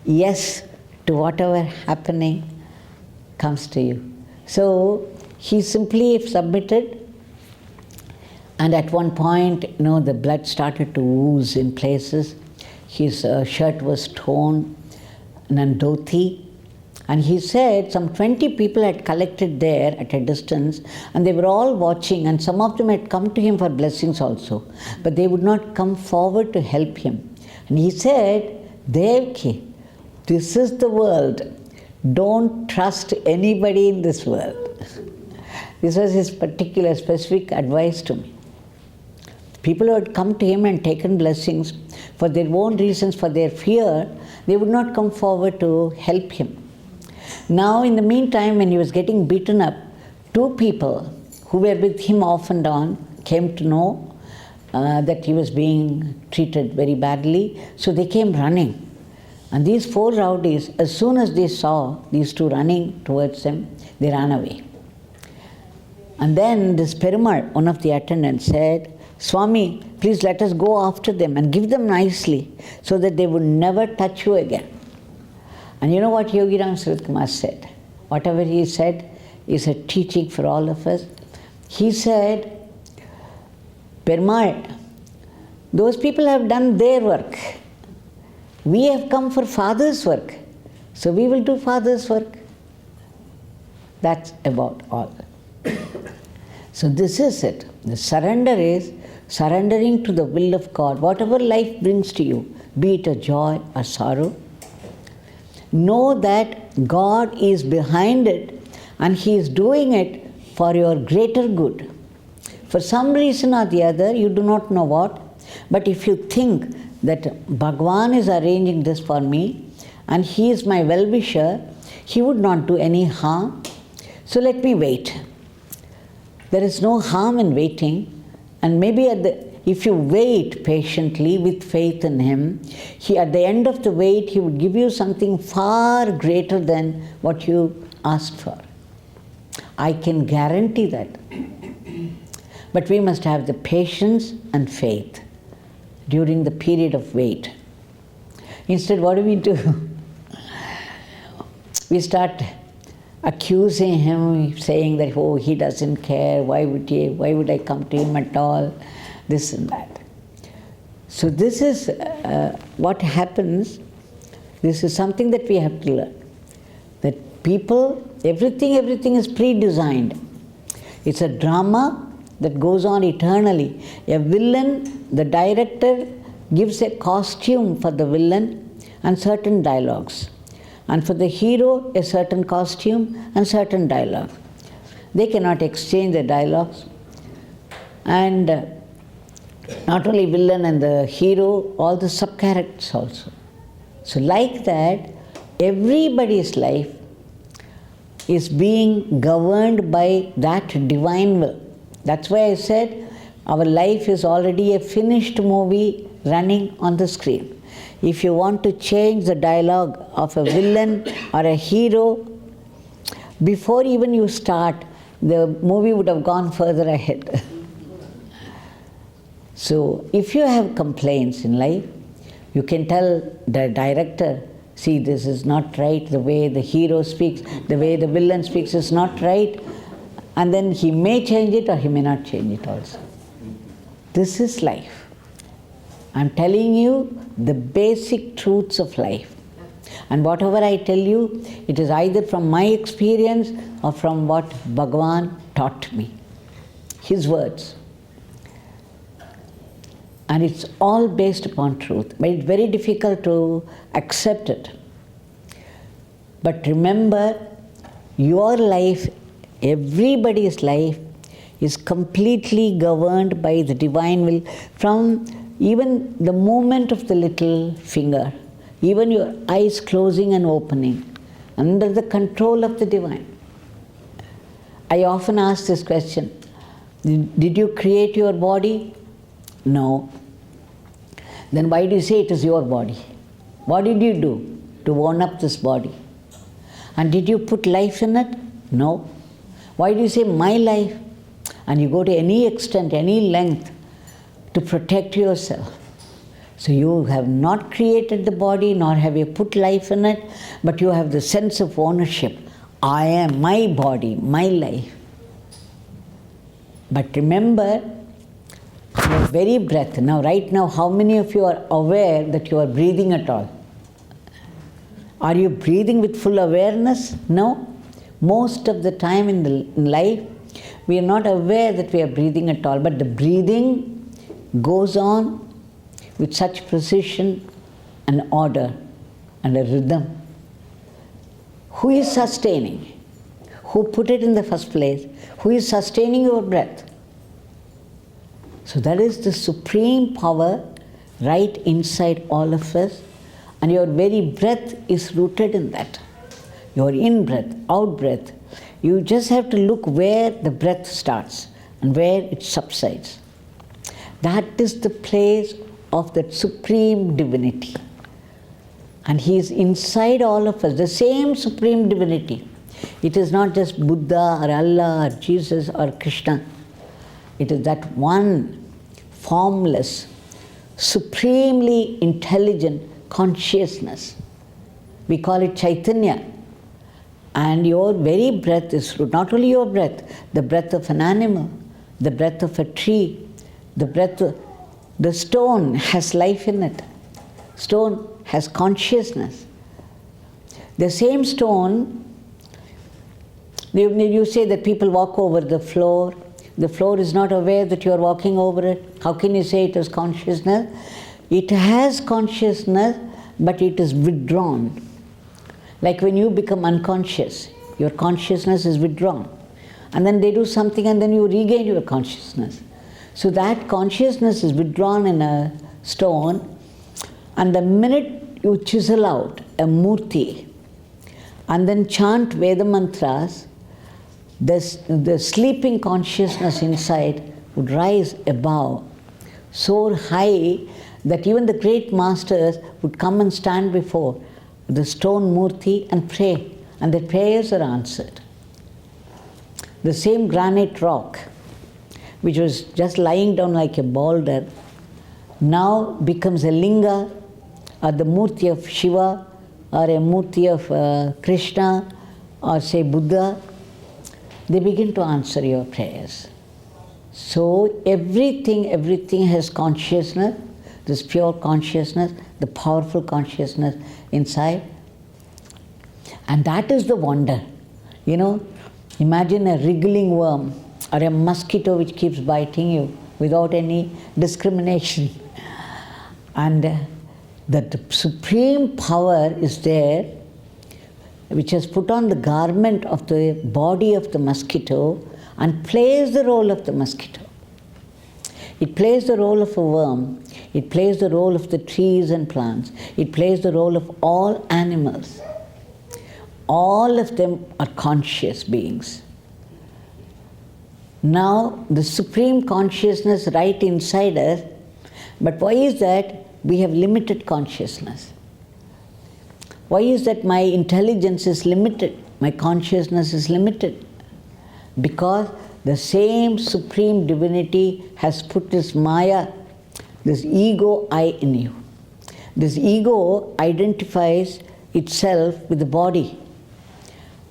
yes to whatever happening comes to you. So he simply submitted, and at one point, the blood started to ooze in places. His shirt was torn, and dhoti. And he said some 20 people had collected there at a distance, and they were all watching, and some of them had come to him for blessings also, but they would not come forward to help him. And he said, Devaki, this is the world. Don't trust anybody in this world. This was his particular specific advice to me. People who had come to him and taken blessings for their own reasons, for their fear, they would not come forward to help him. Now, in the meantime, when he was getting beaten up, 2 people who were with him off and on came to know that he was being treated very badly, so they came running. And these 4 rowdies, as soon as they saw these 2 running towards them, they ran away. And then this Perumal, one of the attendants, said, Swami, please let us go after them and give them nicely so that they would never touch you again. And you know what Yogi Ramsuratkumar said? Whatever he said is a teaching for all of us. He said, Perumal, those people have done their work. We have come for Father's work, so we will do Father's work. That's about all. So this is it. The surrender is surrendering to the will of God. Whatever life brings to you, be it a joy or sorrow, know that God is behind it and He is doing it for your greater good. For some reason or the other, you do not know what, but if you think that Bhagwan is arranging this for me and He is my well-wisher, He would not do any harm, so let me wait. There is no harm in waiting, and maybe if you wait patiently with faith in Him, at the end of the wait, He would give you something far greater than what you asked for. I can guarantee that. But we must have the patience and faith during the period of wait. Instead, what do? We start accusing him, saying that, oh, he doesn't care, why would I come to him at all, this and that. So this is what happens. This is something that we have to learn. That people, everything is pre-designed. It's a drama that goes on eternally. A villain, the director gives a costume for the villain and certain dialogues. And for the hero, a certain costume and certain dialogue. They cannot exchange the dialogues. And not only villain and the hero, all the sub-characters also. So like that, everybody's life is being governed by that divine will. That's why I said our life is already a finished movie running on the screen. If you want to change the dialogue of a villain or a hero, before even you start, the movie would have gone further ahead. So if you have complaints in life, you can tell the director, see, this is not right, the way the hero speaks, the way the villain speaks is not right, and then he may change it or he may not change it also. This is life. I'm telling you the basic truths of life. And whatever I tell you, it is either from my experience or from what Bhagwan taught me. His words. And it's all based upon truth. But it's very difficult to accept it. But remember, your life, everybody's life, is completely governed by the divine will from even the movement of the little finger, even your eyes closing and opening, under the control of the divine. I often ask this question, did you create your body? No. Then why do you say it is your body? What did you do to own up this body? And did you put life in it? No. Why do you say my life? And you go to any extent, any length to protect yourself. So you have not created the body, nor have you put life in it, but you have the sense of ownership. I am my body, my life. But remember, your very breath. Now, right now, how many of you are aware that you are breathing at all? Are you breathing with full awareness? No. Most of the time in life, we are not aware that we are breathing at all. But the breathing goes on with such precision and order and a rhythm. Who is sustaining? Who put it in the first place? Who is sustaining your breath? So that is the supreme power right inside all of us, and your very breath is rooted in that. Your in-breath, out-breath. You just have to look where the breath starts and where it subsides. That is the place of that supreme divinity. And he is inside all of us, the same supreme divinity. It is not just Buddha or Allah or Jesus or Krishna. It is that one formless, supremely intelligent consciousness. We call it Chaitanya. And your very breath is not only your breath, the breath of an animal, the breath of a tree, the stone has life in it. Stone has consciousness. The same stone, you say that people walk over the floor is not aware that you are walking over it. How can you say it is consciousness? It has consciousness, but it is withdrawn. Like when you become unconscious, your consciousness is withdrawn. And then they do something and then you regain your consciousness. So that consciousness is withdrawn in a stone, and the minute you chisel out a murti and then chant Veda mantras, the sleeping consciousness inside would rise above, soar high, that even the great masters would come and stand before the stone murti and pray, and their prayers are answered. The same granite rock, which was just lying down like a boulder, now becomes a linga, or the murti of Shiva, or a murti of Krishna, or say Buddha. They begin to answer your prayers. So everything has consciousness, this pure consciousness, the powerful consciousness inside. And that is the wonder. You know, imagine a wriggling worm or a mosquito which keeps biting you without any discrimination. And that supreme power is there, which has put on the garment of the body of the mosquito and plays the role of the mosquito. It plays the role of a worm. It plays the role of the trees and plants. It plays the role of all animals. All of them are conscious beings. Now, the supreme consciousness right inside us, but why is that? We have limited consciousness. Why is that my intelligence is limited? My consciousness is limited? Because the same supreme divinity has put this Maya, this ego I in you. This ego identifies itself with the body.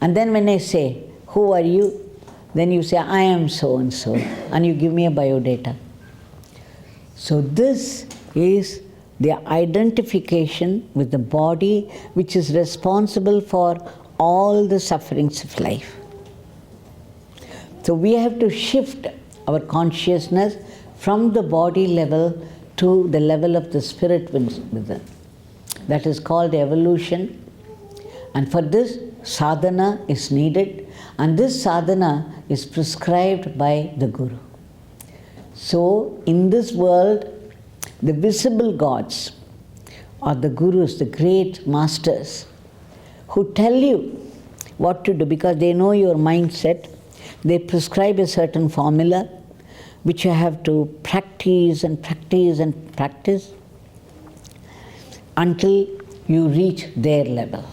And then when I say, who are you? Then you say, I am so and so, and you give me a biodata. So this is the identification with the body which is responsible for all the sufferings of life. So we have to shift our consciousness from the body level to the level of the spirit within. That is called evolution. And for this, sadhana is needed. And this sadhana is prescribed by the Guru. So, in this world, the visible gods or the gurus, the great masters, who tell you what to do because they know your mindset. They prescribe a certain formula which you have to practice and practice and practice until you reach their level.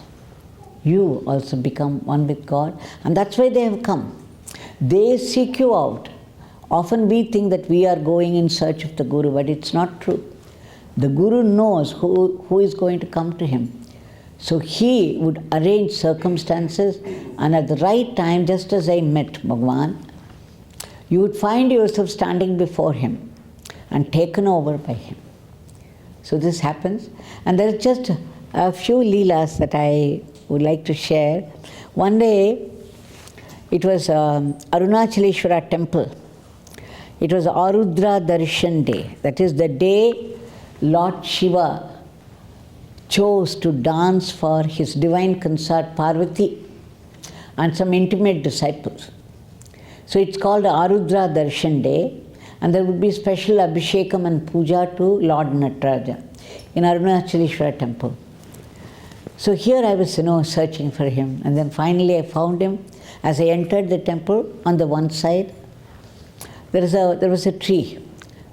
You also become one with God, and that's why they have come. They seek you out. Often we think that we are going in search of the Guru, but it's not true. The Guru knows who is going to come to him. So he would arrange circumstances, and at the right time, just as I met Bhagwan, you would find yourself standing before him and taken over by him. So this happens, and there are just a few leelas that I would like to share. One day, it was Arunachaleshwara temple. It was Arudra Darshan day. That is the day Lord Shiva chose to dance for his divine consort Parvati and some intimate disciples. So it's called Arudra Darshan day, and there would be special Abhishekam and Puja to Lord Nataraja in Arunachaleshwara temple. So here I was, searching for him, and then finally I found him. As I entered the temple, on the one side, there was a tree.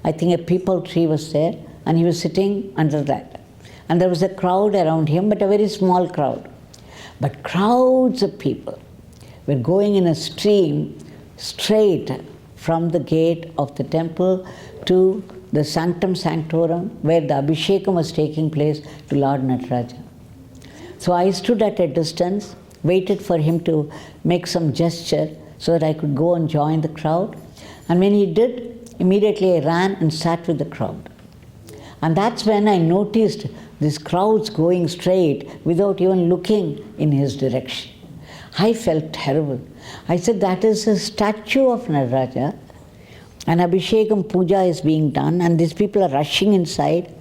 I think a peepal tree was there, and he was sitting under that. And there was a crowd around him, but a very small crowd. But crowds of people were going in a stream straight from the gate of the temple to the Sanctum Sanctorum, where the Abhishekam was taking place to Lord Nataraja. So I stood at a distance, waited for him to make some gesture so that I could go and join the crowd. And when he did, immediately I ran and sat with the crowd. And that's when I noticed these crowds going straight without even looking in his direction. I felt terrible. I said, that is a statue of Nataraja, and Abhishekam Puja is being done, and these people are rushing inside.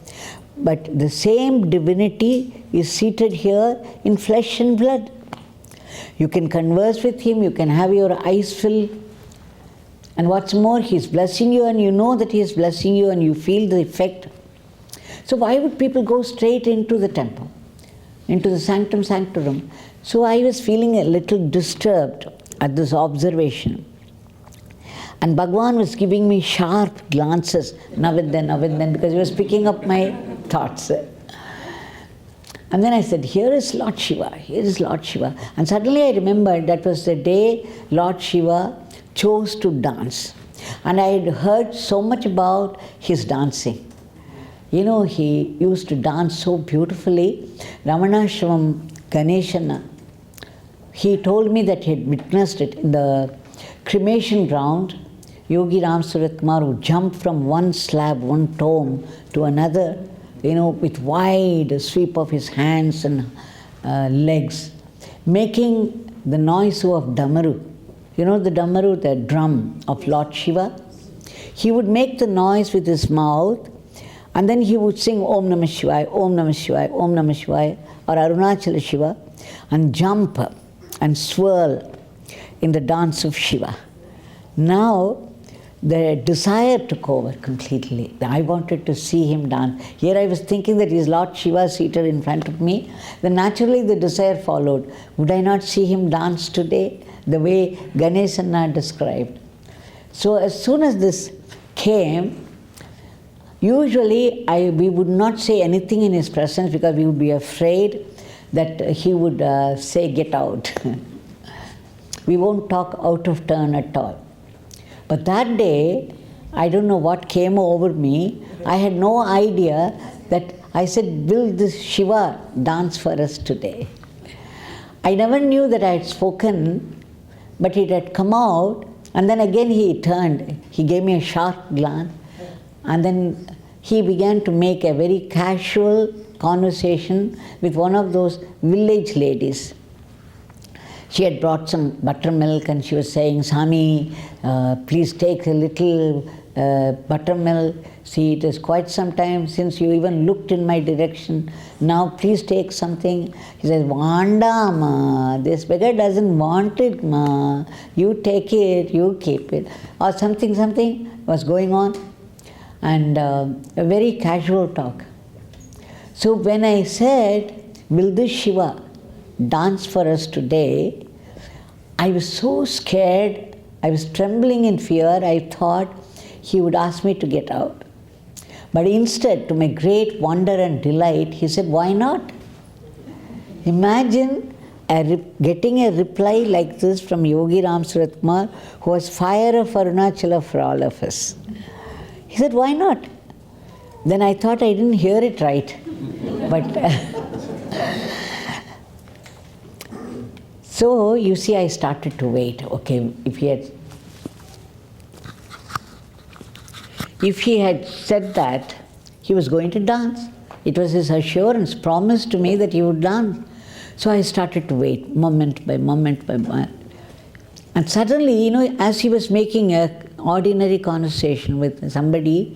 But the same divinity is seated here in flesh and blood. You can converse with him, you can have your eyes filled. And what's more, he's blessing you, and you know that he is blessing you, and you feel the effect. So why would people go straight into the temple, into the Sanctum Sanctorum? So I was feeling a little disturbed at this observation. And Bhagwan was giving me sharp glances, now and then, because he was picking up my thoughts. And then I said, here is Lord Shiva, here is Lord Shiva. And suddenly I remembered that was the day Lord Shiva chose to dance. And I had heard so much about his dancing. He used to dance so beautifully. Ramanashram Ganeshana, he told me that he had witnessed it in the cremation ground. Yogi Ramsuratkumar would jump from one slab, one tomb to another, with wide sweep of his hands and legs, making the noise of Damaru. The Damaru, the drum of Lord Shiva. He would make the noise with his mouth, and then he would sing Om Namah Shivaya, Om Namah Shivaya, Om Namah Shivaya, or Arunachala Shiva, and jump and swirl in the dance of Shiva. Now, the desire took over completely. I wanted to see him dance. Here I was thinking that is Lord Shiva seated in front of me. Then naturally the desire followed. Would I not see him dance today? The way Ganesana described. So as soon as this came, usually we would not say anything in his presence because we would be afraid that he would say, get out. We won't talk out of turn at all. But that day, I don't know what came over me. I had no idea that I said, will this Shiva dance for us today? I never knew that I had spoken, but it had come out, and then again he turned. He gave me a sharp glance, and then he began to make a very casual conversation with one of those village ladies. She had brought some buttermilk and she was saying, Swami, please take a little buttermilk. See, it is quite some time since you even looked in my direction. Now please take something. He says, Vanda ma, this beggar doesn't want it ma. You take it, you keep it. Or something was going on. And a very casual talk. So when I said, will this Shiva dance for us today? I was so scared, I was trembling in fear, I thought he would ask me to get out. But instead, to my great wonder and delight, he said, why not? Imagine getting a reply like this from Yogi Ramsuratkumar, who was fire of Arunachala for all of us. He said, why not? Then I thought I didn't hear it right. But so, you see, I started to wait. Okay, if he had said that, he was going to dance. It was his assurance, promise to me that he would dance. So I started to wait, moment by moment by moment. And suddenly, as he was making an ordinary conversation with somebody,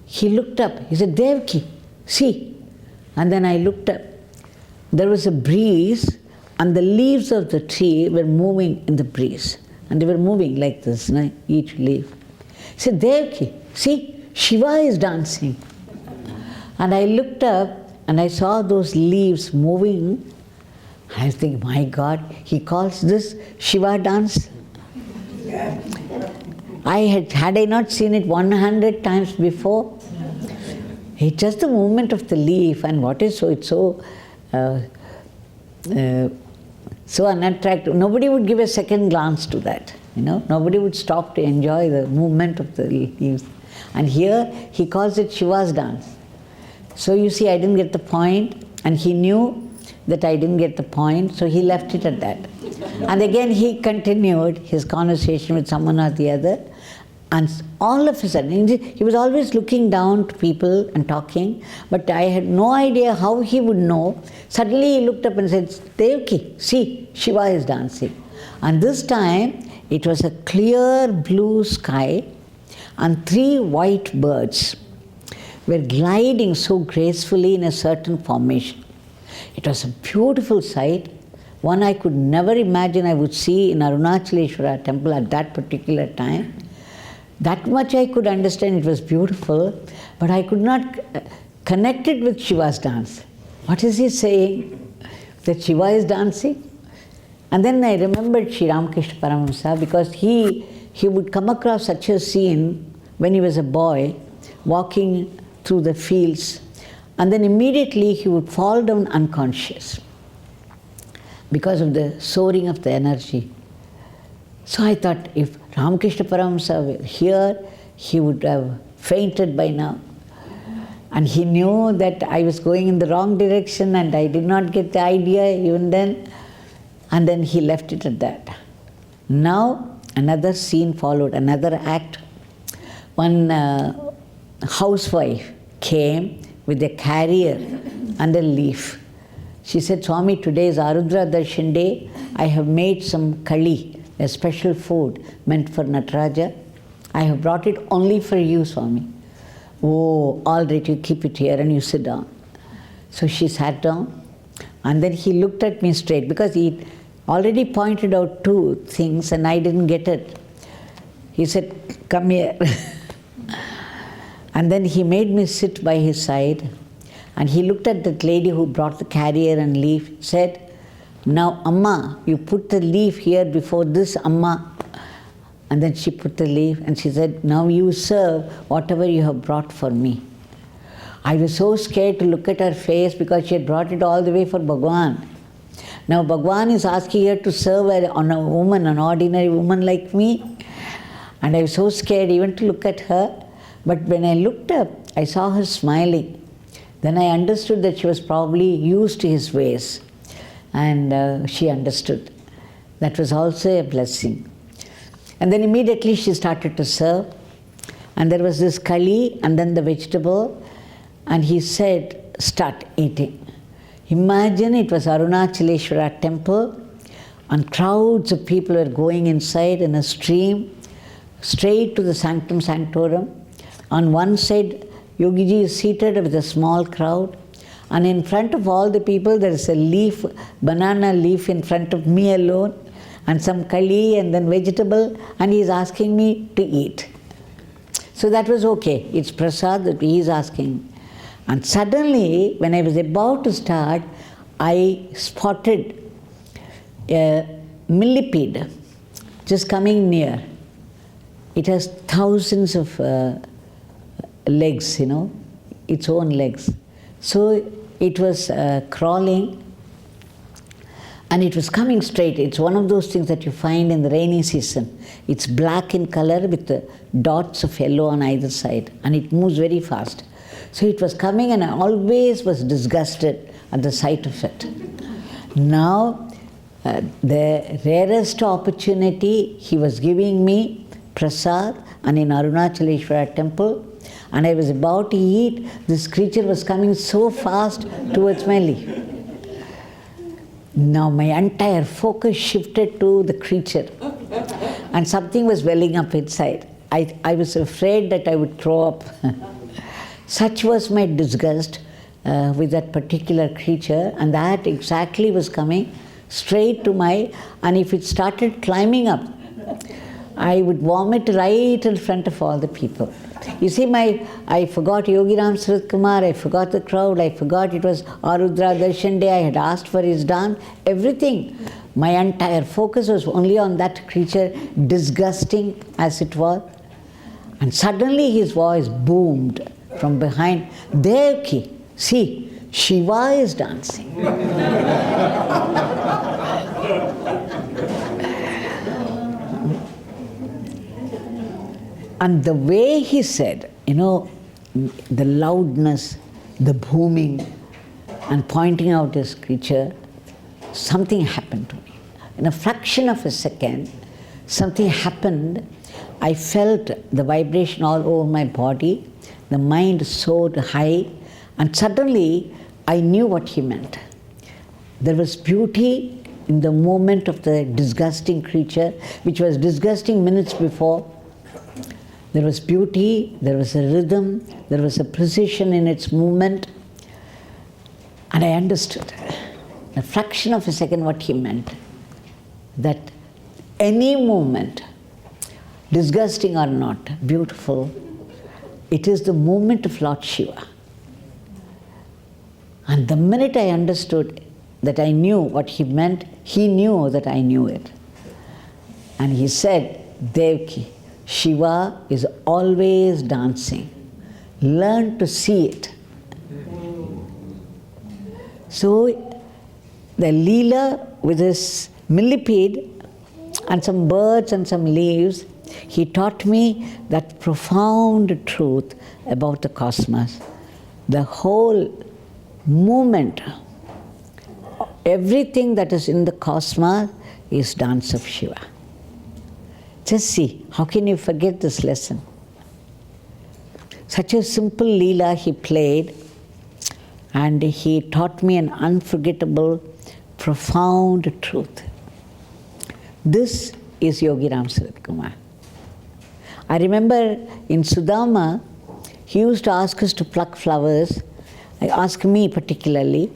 he looked up. He said, Devaki, see. And then I looked up. There was a breeze, and the leaves of the tree were moving in the breeze. And they were moving like this, each leaf. He said, Devaki, see, Shiva is dancing. And I looked up and I saw those leaves moving. I was thinking, my God, he calls this Shiva dance? Had I not seen it 100 times before? It's just the movement of the leaf, and what is so, it's so unattractive. Nobody would give a second glance to that, Nobody would stop to enjoy the movement of the leaves. And here, he calls it Shiva's dance. So you see, I didn't get the point, and he knew that I didn't get the point, so he left it at that. And again, he continued his conversation with someone or the other, and all of a sudden, he was always looking down to people and talking, but I had no idea how he would know. Suddenly he looked up and said, Devaki, see, Shiva is dancing. And this time, it was a clear blue sky, and 3 white birds were gliding so gracefully in a certain formation. It was a beautiful sight, one I could never imagine I would see in Arunachaleshwara temple at that particular time. That much I could understand, it was beautiful, but I could not connect it with Shiva's dance. What is he saying? That Shiva is dancing? And then I remembered Shri Ramakrishna Paramahamsa, because he would come across such a scene when he was a boy, walking through the fields, and then immediately he would fall down unconscious because of the soaring of the energy. So I thought, if Ramakrishna Paramahamsa were here, he would have fainted by now. And he knew that I was going in the wrong direction and I did not get the idea even then. And then he left it at that. Now another scene followed, another act. One housewife came with a carrier and a leaf. She said, Swami, today is Arudra Darshan day. I have made some kali, a special food meant for Nataraja. I have brought it only for you, Swami. Oh, all right, you keep it here and you sit down. So she sat down, and then he looked at me straight, because he already pointed out 2 things and I didn't get it. He said, come here. And then he made me sit by his side, and he looked at that lady who brought the carrier and leaf, said, now Amma, you put the leaf here before this Amma. And then she put the leaf and she said, now you serve whatever you have brought for me. I was so scared to look at her face, because she had brought it all the way for Bhagwan. Now Bhagwan is asking her to serve on a woman, an ordinary woman like me. And I was so scared even to look at her. But when I looked up, I saw her smiling. Then I understood that she was probably used to his ways. And she understood. That was also a blessing. And then immediately she started to serve. And there was this kali and then the vegetable. And he said, start eating. Imagine, it was Arunachaleshwara temple, and crowds of people were going inside in a stream, straight to the sanctum sanctorum. On one side, Yogiji is seated with a small crowd, and in front of all the people there is a leaf, banana leaf in front of me alone, and some kali and then vegetable, and he is asking me to eat. So that was okay. It's prasad that he is asking. And suddenly, when I was about to start, I spotted a millipede just coming near. It has thousands of legs, its own legs. So it was crawling, and it was coming straight. It's one of those things that you find in the rainy season. It's black in color with the dots of yellow on either side, and it moves very fast. So it was coming, and I always was disgusted at the sight of it. Now, the rarest opportunity, he was giving me prasad, and in Arunachaleshwara temple, and I was about to eat, this creature was coming so fast towards my leaf. Now my entire focus shifted to the creature, and something was welling up inside. I was afraid that I would throw up. Such was my disgust with that particular creature, and that exactly was coming straight to and if it started climbing up, I would vomit right in front of all the people. You see, I forgot Yogi Ramsuratkumar, I forgot the crowd, I forgot it was Arudra Darshan Day, I had asked for his dance, everything. My entire focus was only on that creature, disgusting as it was. And suddenly his voice boomed from behind, Devaki, see, Shiva is dancing. And the way he said, the loudness, the booming, and pointing out his creature, something happened to me. In a fraction of a second, something happened. I felt the vibration all over my body. The mind soared high, and suddenly I knew what he meant. There was beauty in the movement of the disgusting creature, which was disgusting minutes before. There was beauty, there was a rhythm, there was a precision in its movement, and I understood in a fraction of a second what he meant. That any movement, disgusting or not, beautiful, it is the movement of Lord Shiva. And the minute I understood that I knew what he meant, he knew that I knew it. And he said, Devaki, Shiva is always dancing. Learn to see it. So the Leela with his millipede and some birds and some leaves, he taught me that profound truth about the cosmos. The whole movement, everything that is in the cosmos is dance of Shiva. Just see, how can you forget this lesson? Such a simple Leela he played, and he taught me an unforgettable, profound truth. This is Yogi Ramsuratkumar. I remember in Sudama, he used to ask us to pluck flowers, ask me particularly,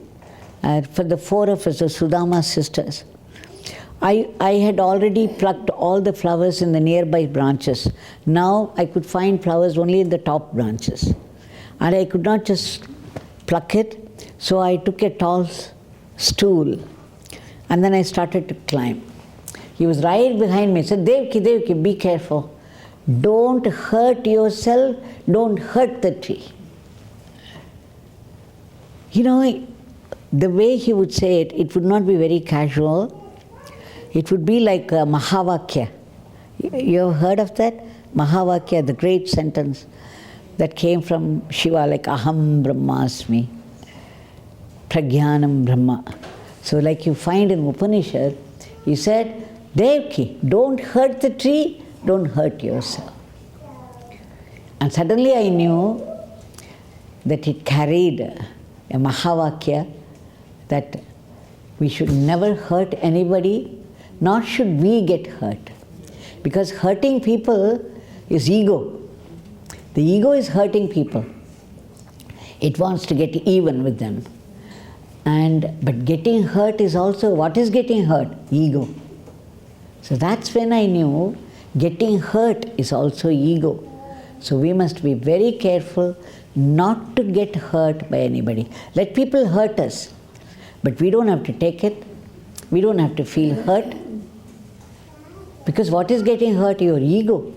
for the four of us, the Sudama sisters. I had already plucked all the flowers in the nearby branches. Now I could find flowers only in the top branches. And I could not just pluck it, so I took a tall stool and then I started to climb. He was right behind me. He said, Devaki, Devaki, be careful. Don't hurt yourself, don't hurt the tree. The way he would say it, it would not be very casual. It would be like a Mahavakya. You have heard of that? Mahavakya, the great sentence that came from Shiva, like Aham Brahmasmi, Prajnanam Brahma. So like you find in Upanishad, he said, Devaki, don't hurt the tree, don't hurt yourself. And suddenly I knew that it carried a Mahavakya, that we should never hurt anybody, nor should we get hurt. Because hurting people is ego. The ego is hurting people. It wants to get even with them. But getting hurt is also, what is getting hurt? Ego. So that's when I knew getting hurt is also ego. So we must be very careful not to get hurt by anybody. Let people hurt us, but we don't have to take it. We don't have to feel hurt. Because what is getting hurt? Your ego.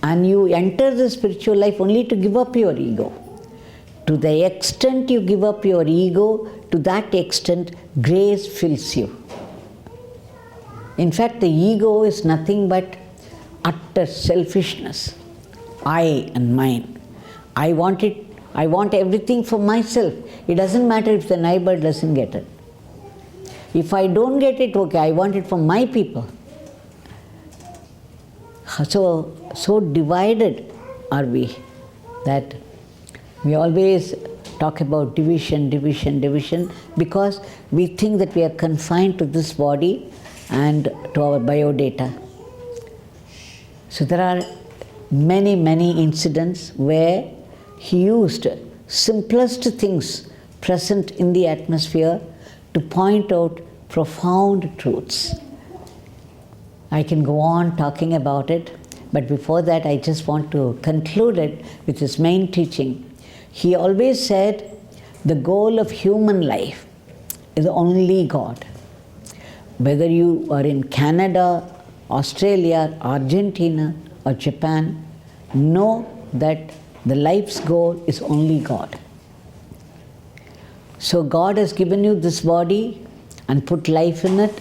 And you enter the spiritual life only to give up your ego. To the extent you give up your ego, to that extent grace fills you. In fact, the ego is nothing but utter selfishness. I and mine. I want everything for myself. It doesn't matter if the neighbor doesn't get it. If I don't get it, okay, I want it for my people. So divided are we that we always talk about division, because we think that we are confined to this body and to our biodata. So there are many incidents where he used simplest things present in the atmosphere to point out profound truths. I can go on talking about it, but before that I just want to conclude it with his main teaching. He always said the goal of human life is only God. Whether you are in Canada, Australia, Argentina or Japan, know that the life's goal is only God. So God has given you this body and put life in it,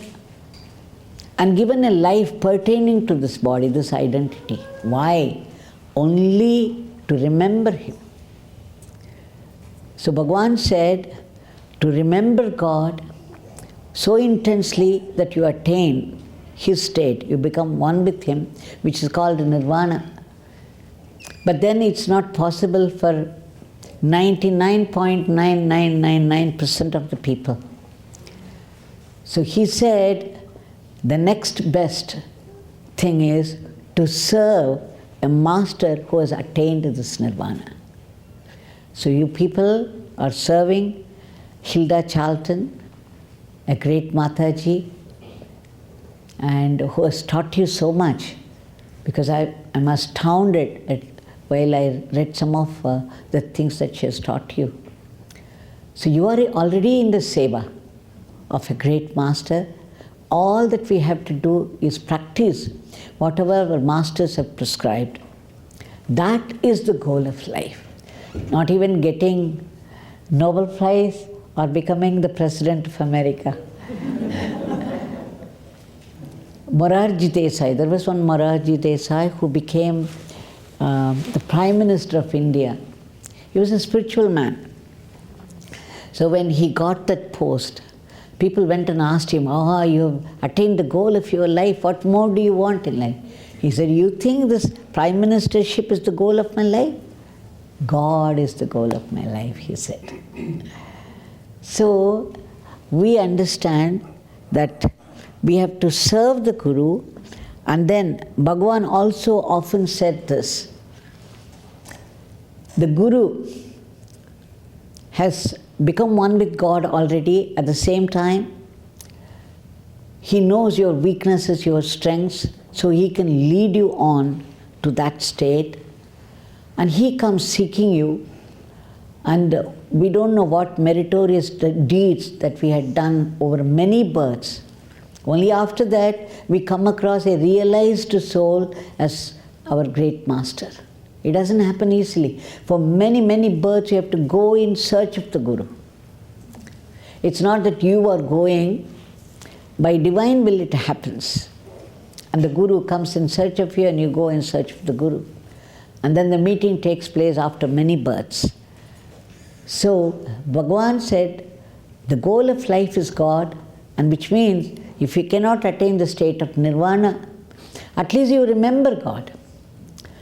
and given a life pertaining to this body, this identity. Why? Only to remember Him. So Bhagwan said to remember God so intensely that you attain His state, you become one with Him, which is called nirvana. But then it's not possible for 99.9999% of the people. So he said, the next best thing is to serve a master who has attained this nirvana. So you people are serving Hilda Charlton, a great Mataji, and who has taught you so much, because I'm astounded while I read some of the things that she has taught you. So you are already in the seva of a great master. All that we have to do is practice whatever our masters have prescribed. That is the goal of life. Not even getting Nobel Prize or becoming the President of America. Morarji Desai, there was one Morarji Desai who became the Prime Minister of India. He was a spiritual man. So when he got that post, people went and asked him, "Oh, you have attained the goal of your life. What more do you want in life?" He said, "You think this Prime Ministership is the goal of my life? God is the goal of my life," he said. So we understand that we have to serve the Guru, and then Bhagwan also often said this. The Guru has become one with God already. At the same time, he knows your weaknesses, your strengths, so he can lead you on to that state. And he comes seeking you, and we don't know what meritorious deeds that we had done over many births. Only after that we come across a realized soul as our great master. It doesn't happen easily. For many births you have to go in search of the Guru. It's not that you are going, by divine will it happens. And the Guru comes in search of you and you go in search of the Guru. And then the meeting takes place after many births. So Bhagwan said, the goal of life is God, and which means if you cannot attain the state of nirvana, at least you remember God.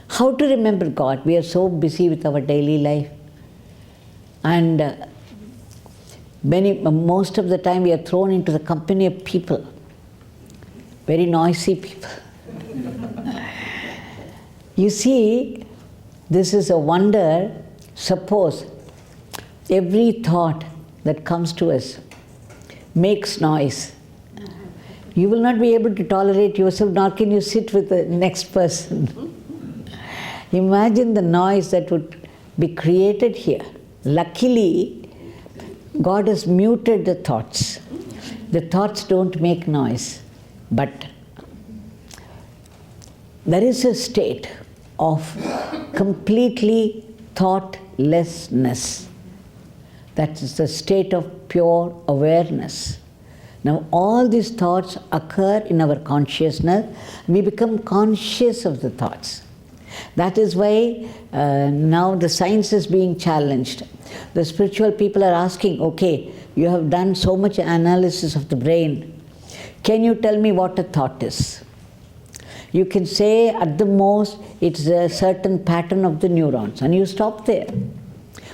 How to remember God? We are so busy with our daily life. And most of the time we are thrown into the company of people, very noisy people. You see, This is a wonder. Suppose every thought that comes to us makes noise. You will not be able to tolerate yourself, nor can you sit with the next person. Imagine the noise that would be created here. Luckily, God has muted the thoughts. The thoughts don't make noise. But there is a state of completely thoughtlessness. That is the state of pure awareness. Now all these thoughts occur in our consciousness. We become conscious of the thoughts. That is why now the science is being challenged. The spiritual people are asking, okay, you have done so much analysis of the brain. Can you tell me what a thought is? You can say at the most it's a certain pattern of the neurons, and you stop there.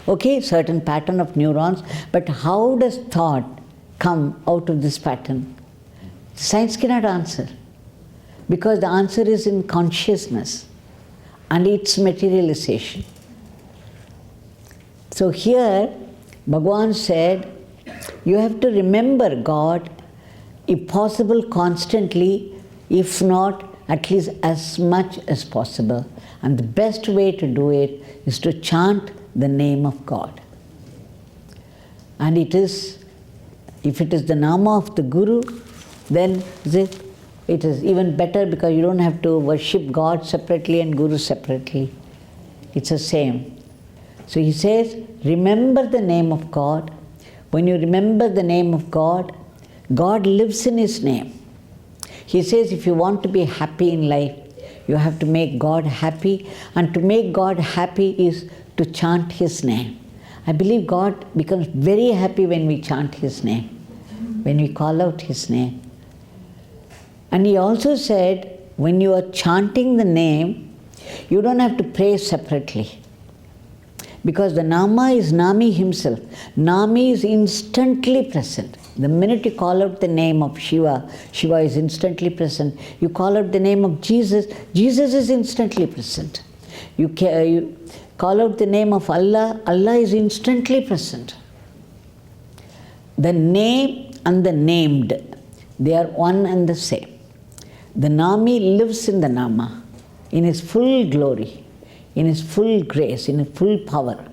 Okay, certain pattern of neurons, but how does thought come out of this pattern? Science cannot answer, because the answer is in consciousness and its materialization. So here, Bhagwan said, you have to remember God, if possible constantly, if not, at least as much as possible. And the best way to do it is to chant the name of God. And it is, if it is the Nama of the Guru, then it is even better, because you don't have to worship God separately and Guru separately. It's the same. So he says, remember the name of God. When you remember the name of God, God lives in His name. He says if you want to be happy in life, you have to make God happy, and to make God happy is to chant His name. I believe God becomes very happy when we chant His name, when we call out His name. And he also said, when you are chanting the name, you don't have to pray separately. Because the Nama is Nami himself. Nami is instantly present. The minute you call out the name of Shiva, Shiva is instantly present. You call out the name of Jesus, Jesus is instantly present. You call out the name of Allah, Allah is instantly present. The name and the named, they are one and the same. The Nami lives in the Nama, in his full glory, in his full grace, in his full power.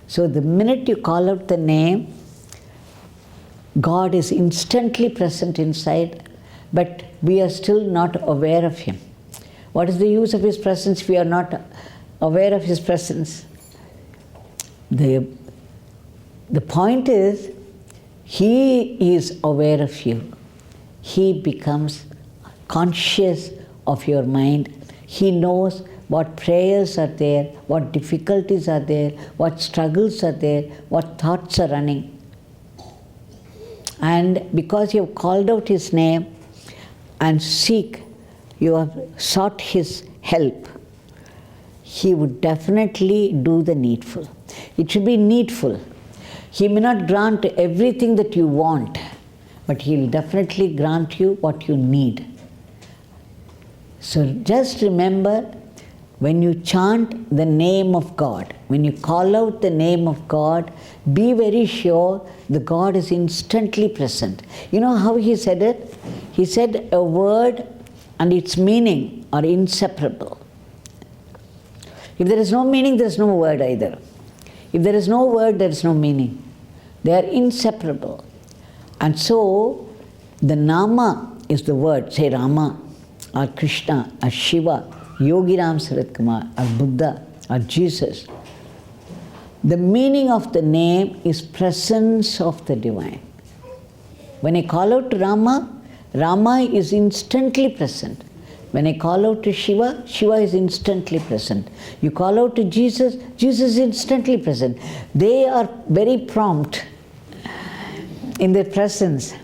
So the minute you call out the name, God is instantly present inside, but we are still not aware of Him. What is the use of His presence if we are not aware of His presence? The point is, He is aware of you. He becomes conscious of your mind. He knows what prayers are there, what difficulties are there, what struggles are there, what thoughts are running. And because you have called out His name and you have sought His help, He would definitely do the needful. It should be needful. He may not grant everything that you want, but He will definitely grant you what you need. So just remember, when you chant the name of God, when you call out the name of God, be very sure the God is instantly present. You know how he said it? He said a word and its meaning are inseparable. If there is no meaning, there is no word either. If there is no word, there is no meaning. They are inseparable. And so, the Nama is the word, say Rama, or Krishna, or Shiva, Yogi Ramsuratkumar, or Buddha, or Jesus. The meaning of the name is presence of the divine. When I call out to Rama, Rama is instantly present. When I call out to Shiva, Shiva is instantly present. You call out to Jesus, Jesus is instantly present. They are very prompt in their presence.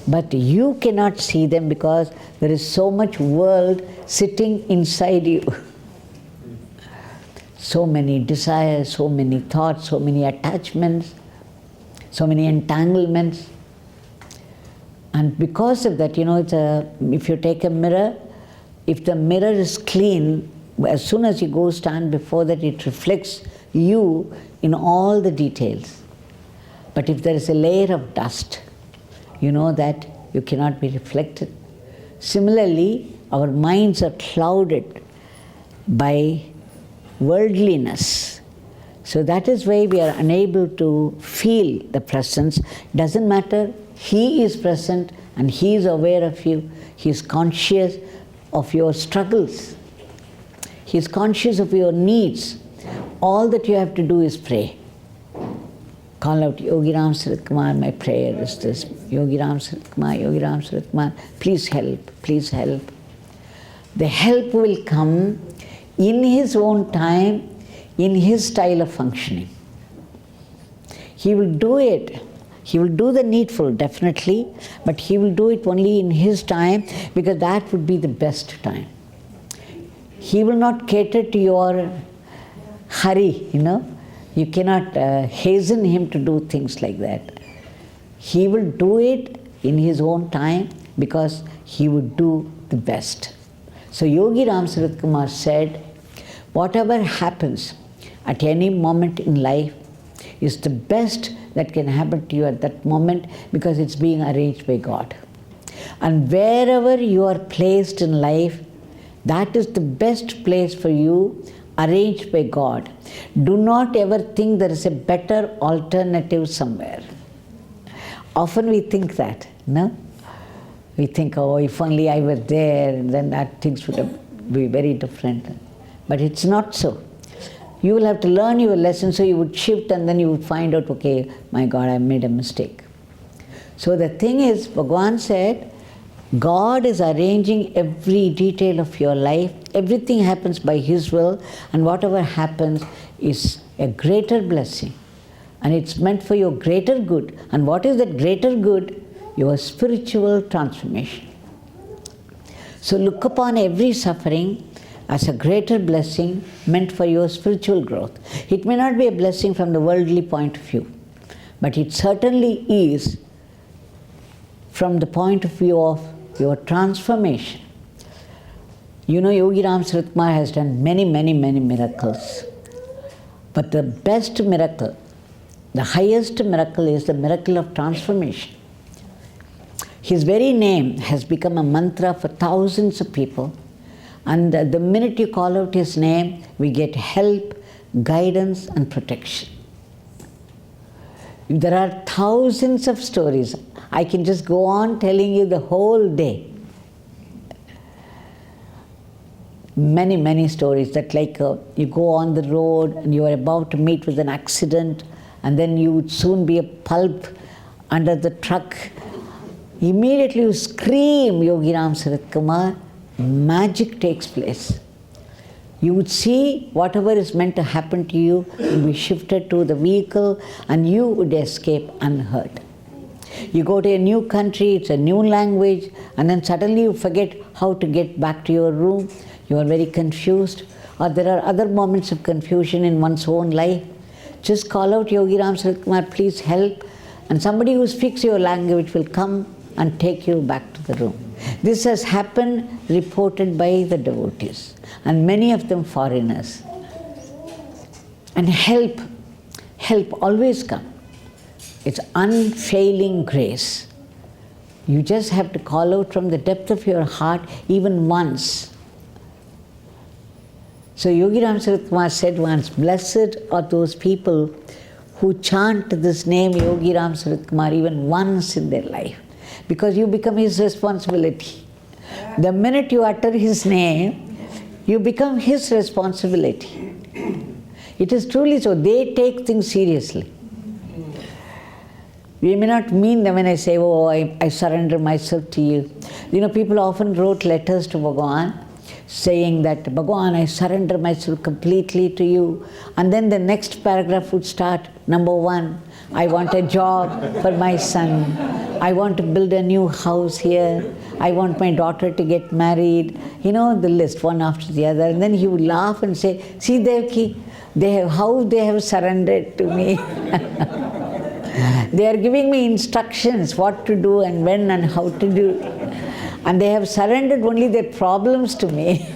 But you cannot see them because there is so much world sitting inside you. So many desires, so many thoughts, so many attachments, so many entanglements. And because of that, if you take a mirror, if the mirror is clean, as soon as you go stand before that, it reflects you in all the details. But if there is a layer of dust, you know that you cannot be reflected. Similarly, our minds are clouded by worldliness. So that is why we are unable to feel the presence. Doesn't matter, He is present and He is aware of you. He is conscious of your struggles. He is conscious of your needs. All that you have to do is pray. Call out, Yogi Ramsuratkumar, my prayer is this. Yogi Ramsuratkumar, Yogi Ramsuratkumar, please help, please help. The help will come in His own time, in His style of functioning. He will do it. He will do the needful, definitely, but He will do it only in His time, because that would be the best time. He will not cater to your hurry, you know. You cannot hasten Him to do things like that. He will do it in His own time, because He would do the best. So Yogi Ramsuratkumar said, whatever happens at any moment in life is the best that can happen to you at that moment, because it's being arranged by God. And wherever you are placed in life, that is the best place for you, arranged by God. Do not ever think there is a better alternative somewhere. Often we think that, no? We think, oh, if only I were there, then that things would have be very different. But it's not so. You will have to learn your lesson, so you would shift and then you would find out, okay, my God, I made a mistake. So the thing is, Bhagwan said, God is arranging every detail of your life. Everything happens by His will, and whatever happens is a greater blessing. And it's meant for your greater good. And what is that greater good? Your spiritual transformation. So look upon every suffering as a greater blessing meant for your spiritual growth. It may not be a blessing from the worldly point of view, but it certainly is from the point of view of your transformation. You know, Yogi Ramsuratkumar has done many, many, many miracles. But the best miracle, the highest miracle, is the miracle of transformation. His very name has become a mantra for thousands of people. And the minute you call out His name, we get help, guidance, and protection. There are thousands of stories. I can just go on telling you the whole day. Many, many stories that you go on the road and you are about to meet with an accident, and then you would soon be a pulp under the truck. Immediately you scream, Yogi Ramsuratkumar, magic takes place. You would see whatever is meant to happen to you will be shifted to the vehicle and you would escape unhurt. You go to a new country, it's a new language, and then suddenly you forget how to get back to your room. You are very confused, or there are other moments of confusion in one's own life. Just call out, Yogi Ramsuratkumar, please help, and somebody who speaks your language will come and take you back to the room. This has happened, reported by the devotees, and many of them foreigners. And help always comes. It's unfailing grace. You just have to call out from the depth of your heart even once. So Yogi Ramsuratkumar said once, blessed are those people who chant this name Yogi Ramsuratkumar even once in their life, because you become His responsibility. The minute you utter His name, you become His responsibility. It is truly so. They take things seriously. We may not mean them when I say, oh, I surrender myself to you. You know, people often wrote letters to Bhagwan saying that, Bhagwan, I surrender myself completely to you. And then the next paragraph would start, number 1, I want a job for my son. I want to build a new house here. I want my daughter to get married. You know, the list, one after the other. And then he would laugh and say, see, Devaki, how they have surrendered to me. They are giving me instructions what to do and when and how to do. And they have surrendered only their problems to me.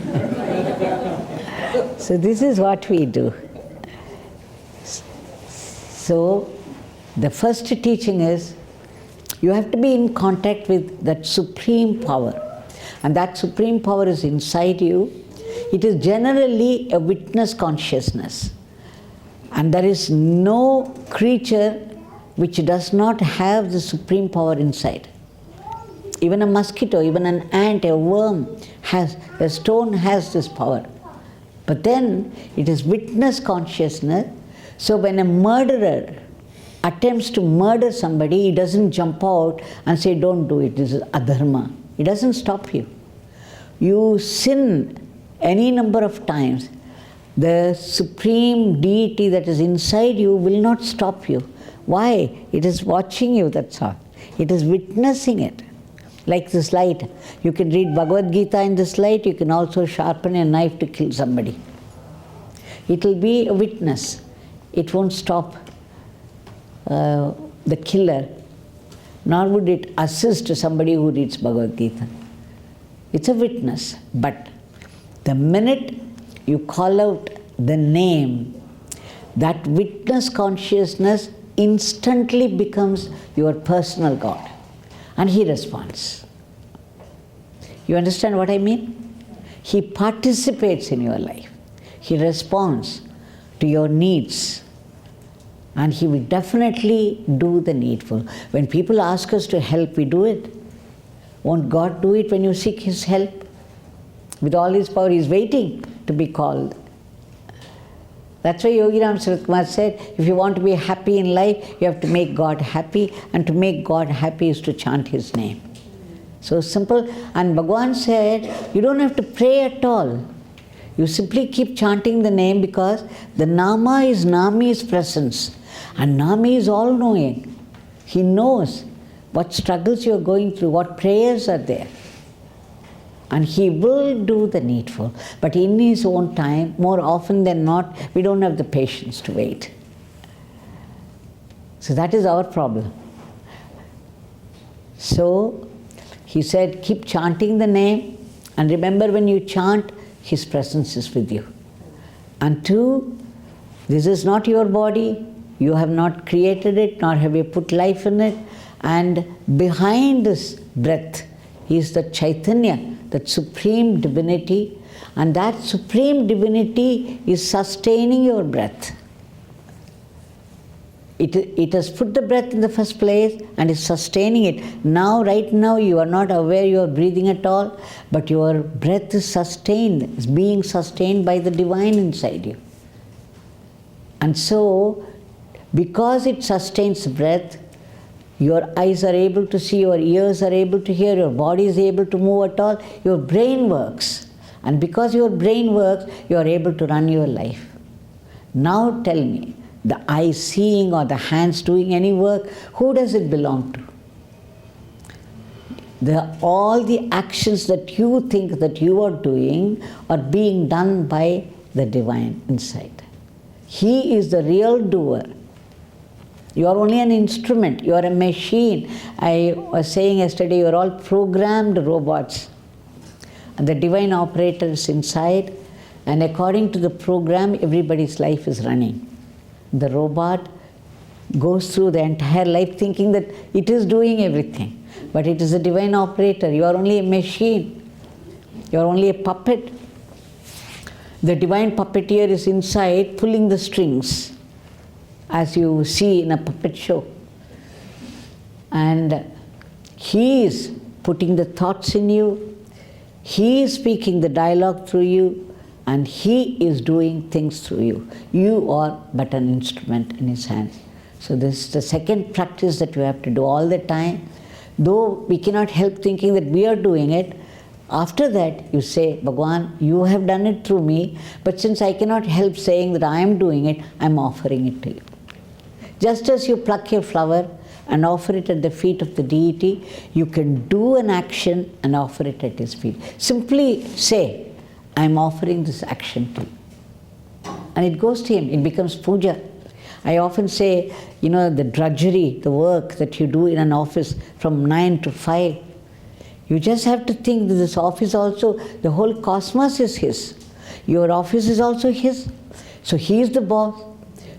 So this is what we do. So the first teaching is you have to be in contact with that supreme power. And that supreme power is inside you. It is generally a witness consciousness. And there is no creature which does not have the supreme power inside. Even a mosquito, even an ant, a worm, a stone has this power. But then it is witness consciousness. So when a murderer attempts to murder somebody, he doesn't jump out and say, don't do it, this is adharma. It doesn't stop you. You sin any number of times, the supreme deity that is inside you will not stop you. Why? It is watching you, that's all. It is witnessing it. Like this light. You can read Bhagavad Gita in this light, you can also sharpen a knife to kill somebody. It will be a witness. It won't stop the killer, nor would it assist somebody who reads Bhagavad Gita. It's a witness. But the minute you call out the name, that witness consciousness instantly becomes your personal God. And he responds. You understand what I mean? He participates in your life. He responds to your needs. And he will definitely do the needful. When people ask us to help, we do it. Won't God do it when you seek his help? With all his power, he's waiting to be called. That's why Yogi Ramsuratkumar said, if you want to be happy in life, you have to make God happy, and to make God happy is to chant his name. So simple. And Bhagwan said, you don't have to pray at all. You simply keep chanting the name, because the Nama is Nami's presence. And Nami is all-knowing. He knows what struggles you are going through, what prayers are there. And he will do the needful. But in his own time, more often than not, we don't have the patience to wait. So that is our problem. So he said, keep chanting the name, and remember when you chant, his presence is with you. And two, this is not your body, you have not created it, nor have you put life in it, and behind this breath is the Chaitanya, that supreme divinity, and that supreme divinity is sustaining your breath. It has put the breath in the first place and is sustaining it. Now, right now, you are not aware you are breathing at all, but your breath is sustained, is being sustained by the divine inside you. And so, because it sustains the breath, your eyes are able to see, your ears are able to hear, your body is able to move at all, your brain works. And because your brain works, you are able to run your life. Now tell me, the eye seeing or the hands doing any work, who does it belong to? All the actions that you think that you are doing are being done by the divine inside. He is the real doer. You are only an instrument, you are a machine. I was saying yesterday, you are all programmed robots. And the divine operator is inside, and according to the program, everybody's life is running. The robot goes through the entire life thinking that it is doing everything. But it is a divine operator. You are only a machine. You are only a puppet. The divine puppeteer is inside pulling the strings, as you see in a puppet show. And he is putting the thoughts in you. He is speaking the dialogue through you. And he is doing things through you. You are but an instrument in his hands. So this is the second practice that you have to do all the time. Though we cannot help thinking that we are doing it, after that you say, Bhagwan, you have done it through me, but since I cannot help saying that I am doing it, I am offering it to you. Just as you pluck a flower and offer it at the feet of the deity, you can do an action and offer it at his feet. Simply say, I am offering this action to you. And it goes to him, it becomes puja. I often say, the drudgery, the work that you do in an office from 9 to 5, you just have to think that this office also, the whole cosmos is his. Your office is also his. So he is the boss.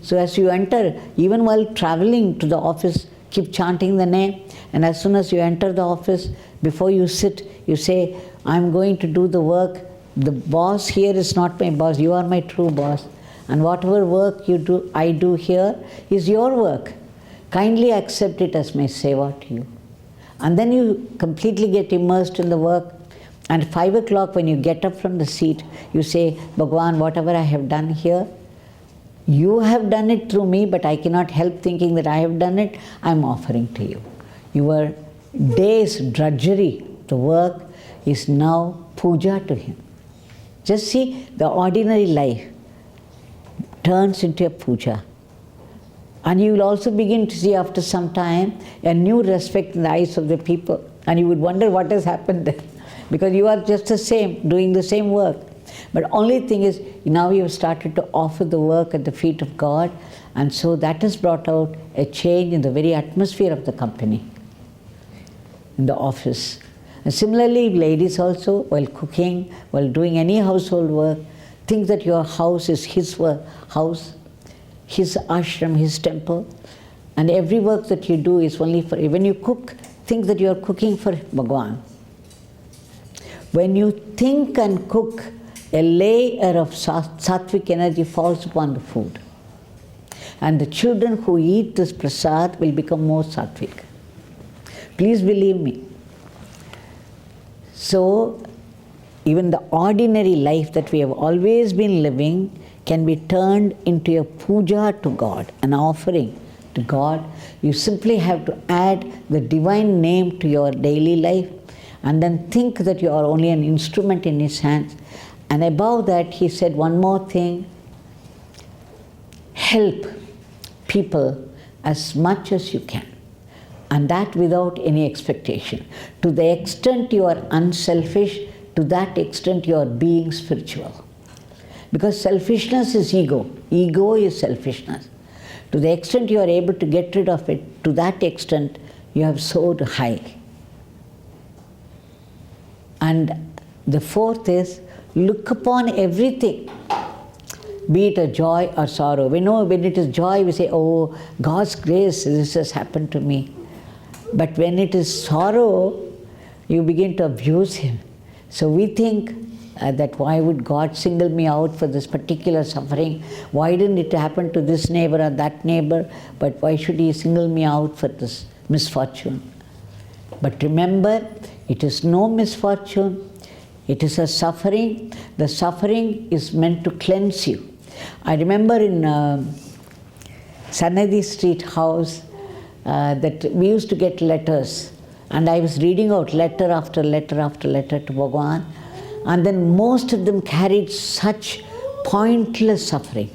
So as you enter, even while traveling to the office, keep chanting the name. And as soon as you enter the office, before you sit, you say, I'm going to do the work. The boss here is not my boss. You are my true boss. And whatever work you do, I do here is your work. Kindly accept it as my seva to you. And then you completely get immersed in the work. And 5 o'clock when you get up from the seat, you say, Bhagwan, whatever I have done here, you have done it through me, but I cannot help thinking that I have done it. I am offering to you. Your day's drudgery, the work, is now puja to him. Just see, the ordinary life turns into a puja. And you will also begin to see after some time a new respect in the eyes of the people. And you would wonder what has happened there. Because you are just the same, doing the same work. But only thing is, now you have started to offer the work at the feet of God. And so that has brought out a change in the very atmosphere of the company, in the office. And similarly, ladies also, while cooking, while doing any household work, think that your house is his house, his ashram, his temple. And every work that you do is only for, when you cook, think that you are cooking for Bhagwan. When you think and cook, a layer of sattvic energy falls upon the food. And the children who eat this prasad will become more sattvic. Please believe me. So, even the ordinary life that we have always been living can be turned into a puja to God, an offering to God. You simply have to add the divine name to your daily life and then think that you are only an instrument in His hands. And above that, he said one more thing: help people as much as you can, and that without any expectation. To the extent you are unselfish, to that extent you are being spiritual. Because selfishness is ego. Ego is selfishness. To the extent you are able to get rid of it, to that extent you have soared high. And the fourth is, look upon everything, be it a joy or sorrow. We know when it is joy, we say, oh, God's grace, this has happened to me. But when it is sorrow, you begin to abuse Him. So we think that why would God single me out for this particular suffering? Why didn't it happen to this neighbor or that neighbor? But why should He single me out for this misfortune? But remember, it is no misfortune. It is a suffering. The suffering is meant to cleanse you. I remember in Sanadi Street house that we used to get letters, and I was reading out letter after letter after letter to Bhagwan, and then most of them carried such pointless suffering.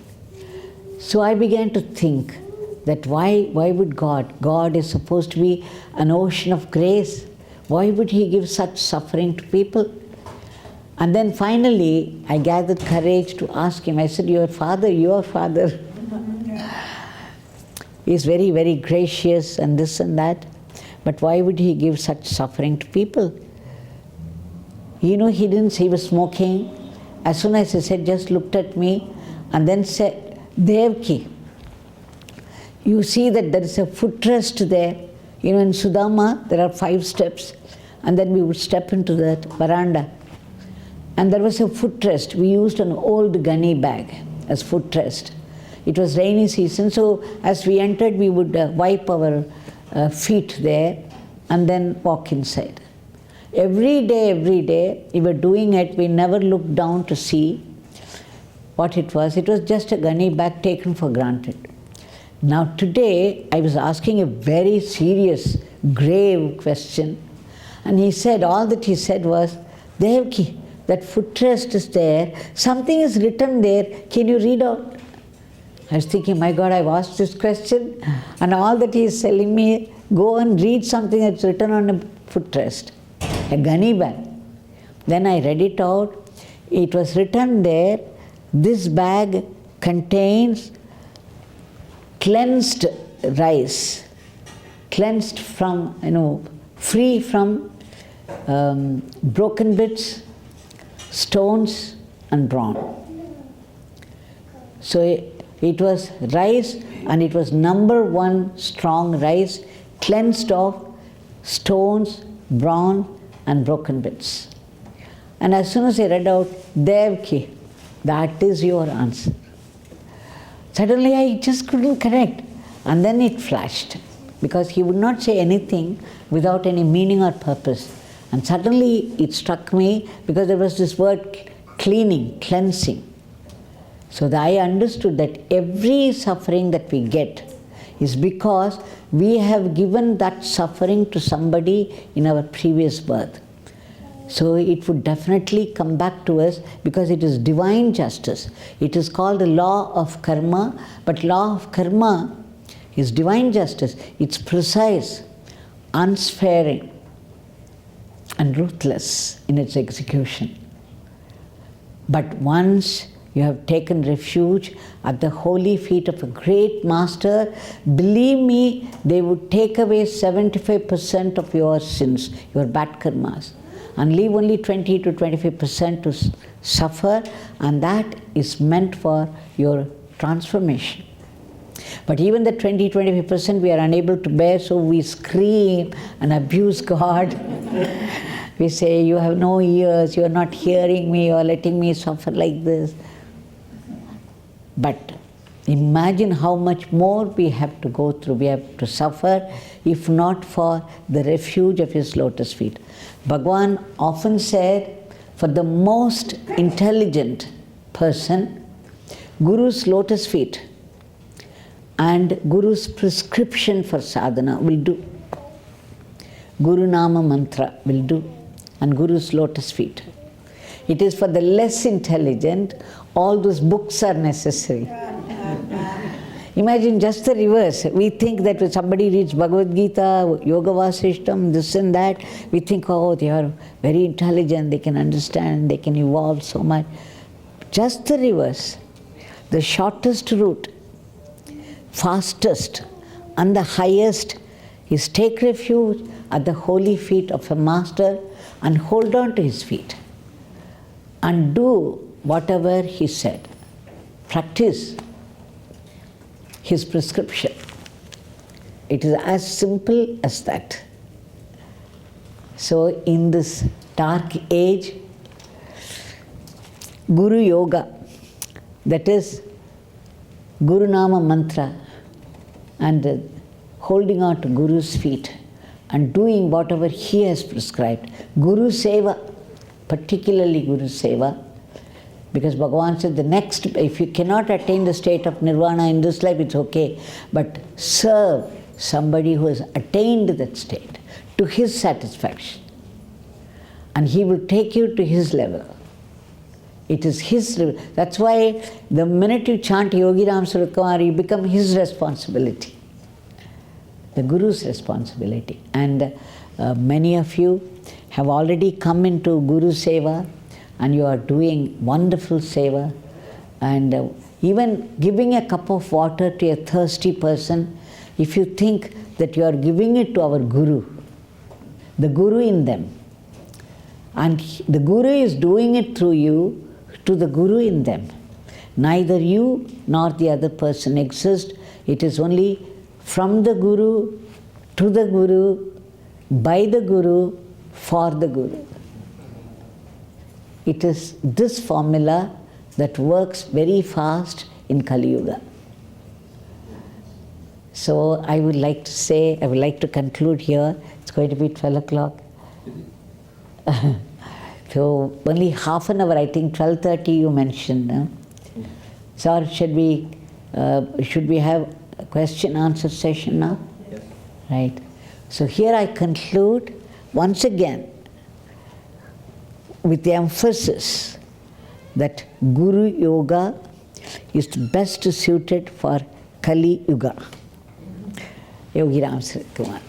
So I began to think that why would God is supposed to be an ocean of grace. Why would He give such suffering to people? And then finally, I gathered courage to ask Him. I said, your father is very, very gracious and this and that. But why would He give such suffering to people? You know, he was smoking. As soon as I said, just looked at me and then said, Devaki, you see that there is a footrest there. You know, in Sudama, there are 5 steps. And then we would step into that veranda. And there was a footrest. We used an old gunny bag as footrest. It was rainy season, so as we entered, we would wipe our feet there and then walk inside. Every day, we were doing it. We never looked down to see what it was. It was just a gunny bag taken for granted. Now today, I was asking a very serious, grave question. And he said, all that he said was, Devaki, that footrest is there, something is written there, can you read out? I was thinking, my God, I've asked this question, and all that he is telling me, go and read something that's written on a footrest, a gunny bag. Then I read it out. It was written there, this bag contains cleansed rice, cleansed from, free from broken bits, stones, and brown. So it was rice, and it was number one strong rice, cleansed of stones, brown and broken bits. And as soon as I read out, Devaki, that is your answer. Suddenly I just couldn't connect. And then it flashed, because he would not say anything without any meaning or purpose. And suddenly it struck me, because there was this word cleaning, cleansing. So that I understood that every suffering that we get is because we have given that suffering to somebody in our previous birth. So it would definitely come back to us, because it is divine justice. It is called the law of karma, but law of karma is divine justice. It's precise, unsparing, and ruthless in its execution. But once you have taken refuge at the holy feet of a great master, believe me, they would take away 75% of your sins, your bad karmas, and leave only 20 to 25% to suffer, and that is meant for your transformation. But even the 20-25% we are unable to bear, so we scream and abuse God. We say, you have no ears, you are not hearing me, you are letting me suffer like this. But imagine how much more we have to go through, we have to suffer, if not for the refuge of his lotus feet. Bhagwan often said, for the most intelligent person, Guru's lotus feet and Guru's prescription for sadhana will do. Guru Nama mantra will do, and Guru's lotus feet. It is for the less intelligent, all those books are necessary. Imagine just the reverse. We think that when somebody reads Bhagavad Gita, Yoga Vasishtam, this and that, we think, oh, they are very intelligent, they can understand, they can evolve so much. Just the reverse. The shortest route, fastest, and the highest is take refuge at the holy feet of a master and hold on to his feet and do whatever he said. Practice his prescription. It is as simple as that. So in this dark age, Guru Yoga, that is Guru Nama mantra, and holding on to Guru's feet and doing whatever he has prescribed. Guru Seva, particularly Guru Seva, because Bhagwan said the next, if you cannot attain the state of nirvana in this life, it's okay, but serve somebody who has attained that state to his satisfaction, and he will take you to his level. It is his level. That's why the minute you chant Yogi Ramsuratkumar, you become his responsibility, the Guru's responsibility. And many of you have already come into Guru Seva, and you are doing wonderful seva, and even giving a cup of water to a thirsty person, if you think that you are giving it to our Guru, the Guru in them, and the Guru is doing it through you to the Guru in them. Neither you nor the other person exist. It is only from the Guru, to the Guru, by the Guru, for the Guru. It is this formula that works very fast in Kaliyuga. So I would like to say, I would like to conclude here. It's going to be 12 o'clock. So only half an hour, I think 12:30 you mentioned. So should we have a question-answer session now? Yes. Right. So here I conclude once again with the emphasis that Guru Yoga is best suited for Kali Yuga. Yogi Ramsuratkumar.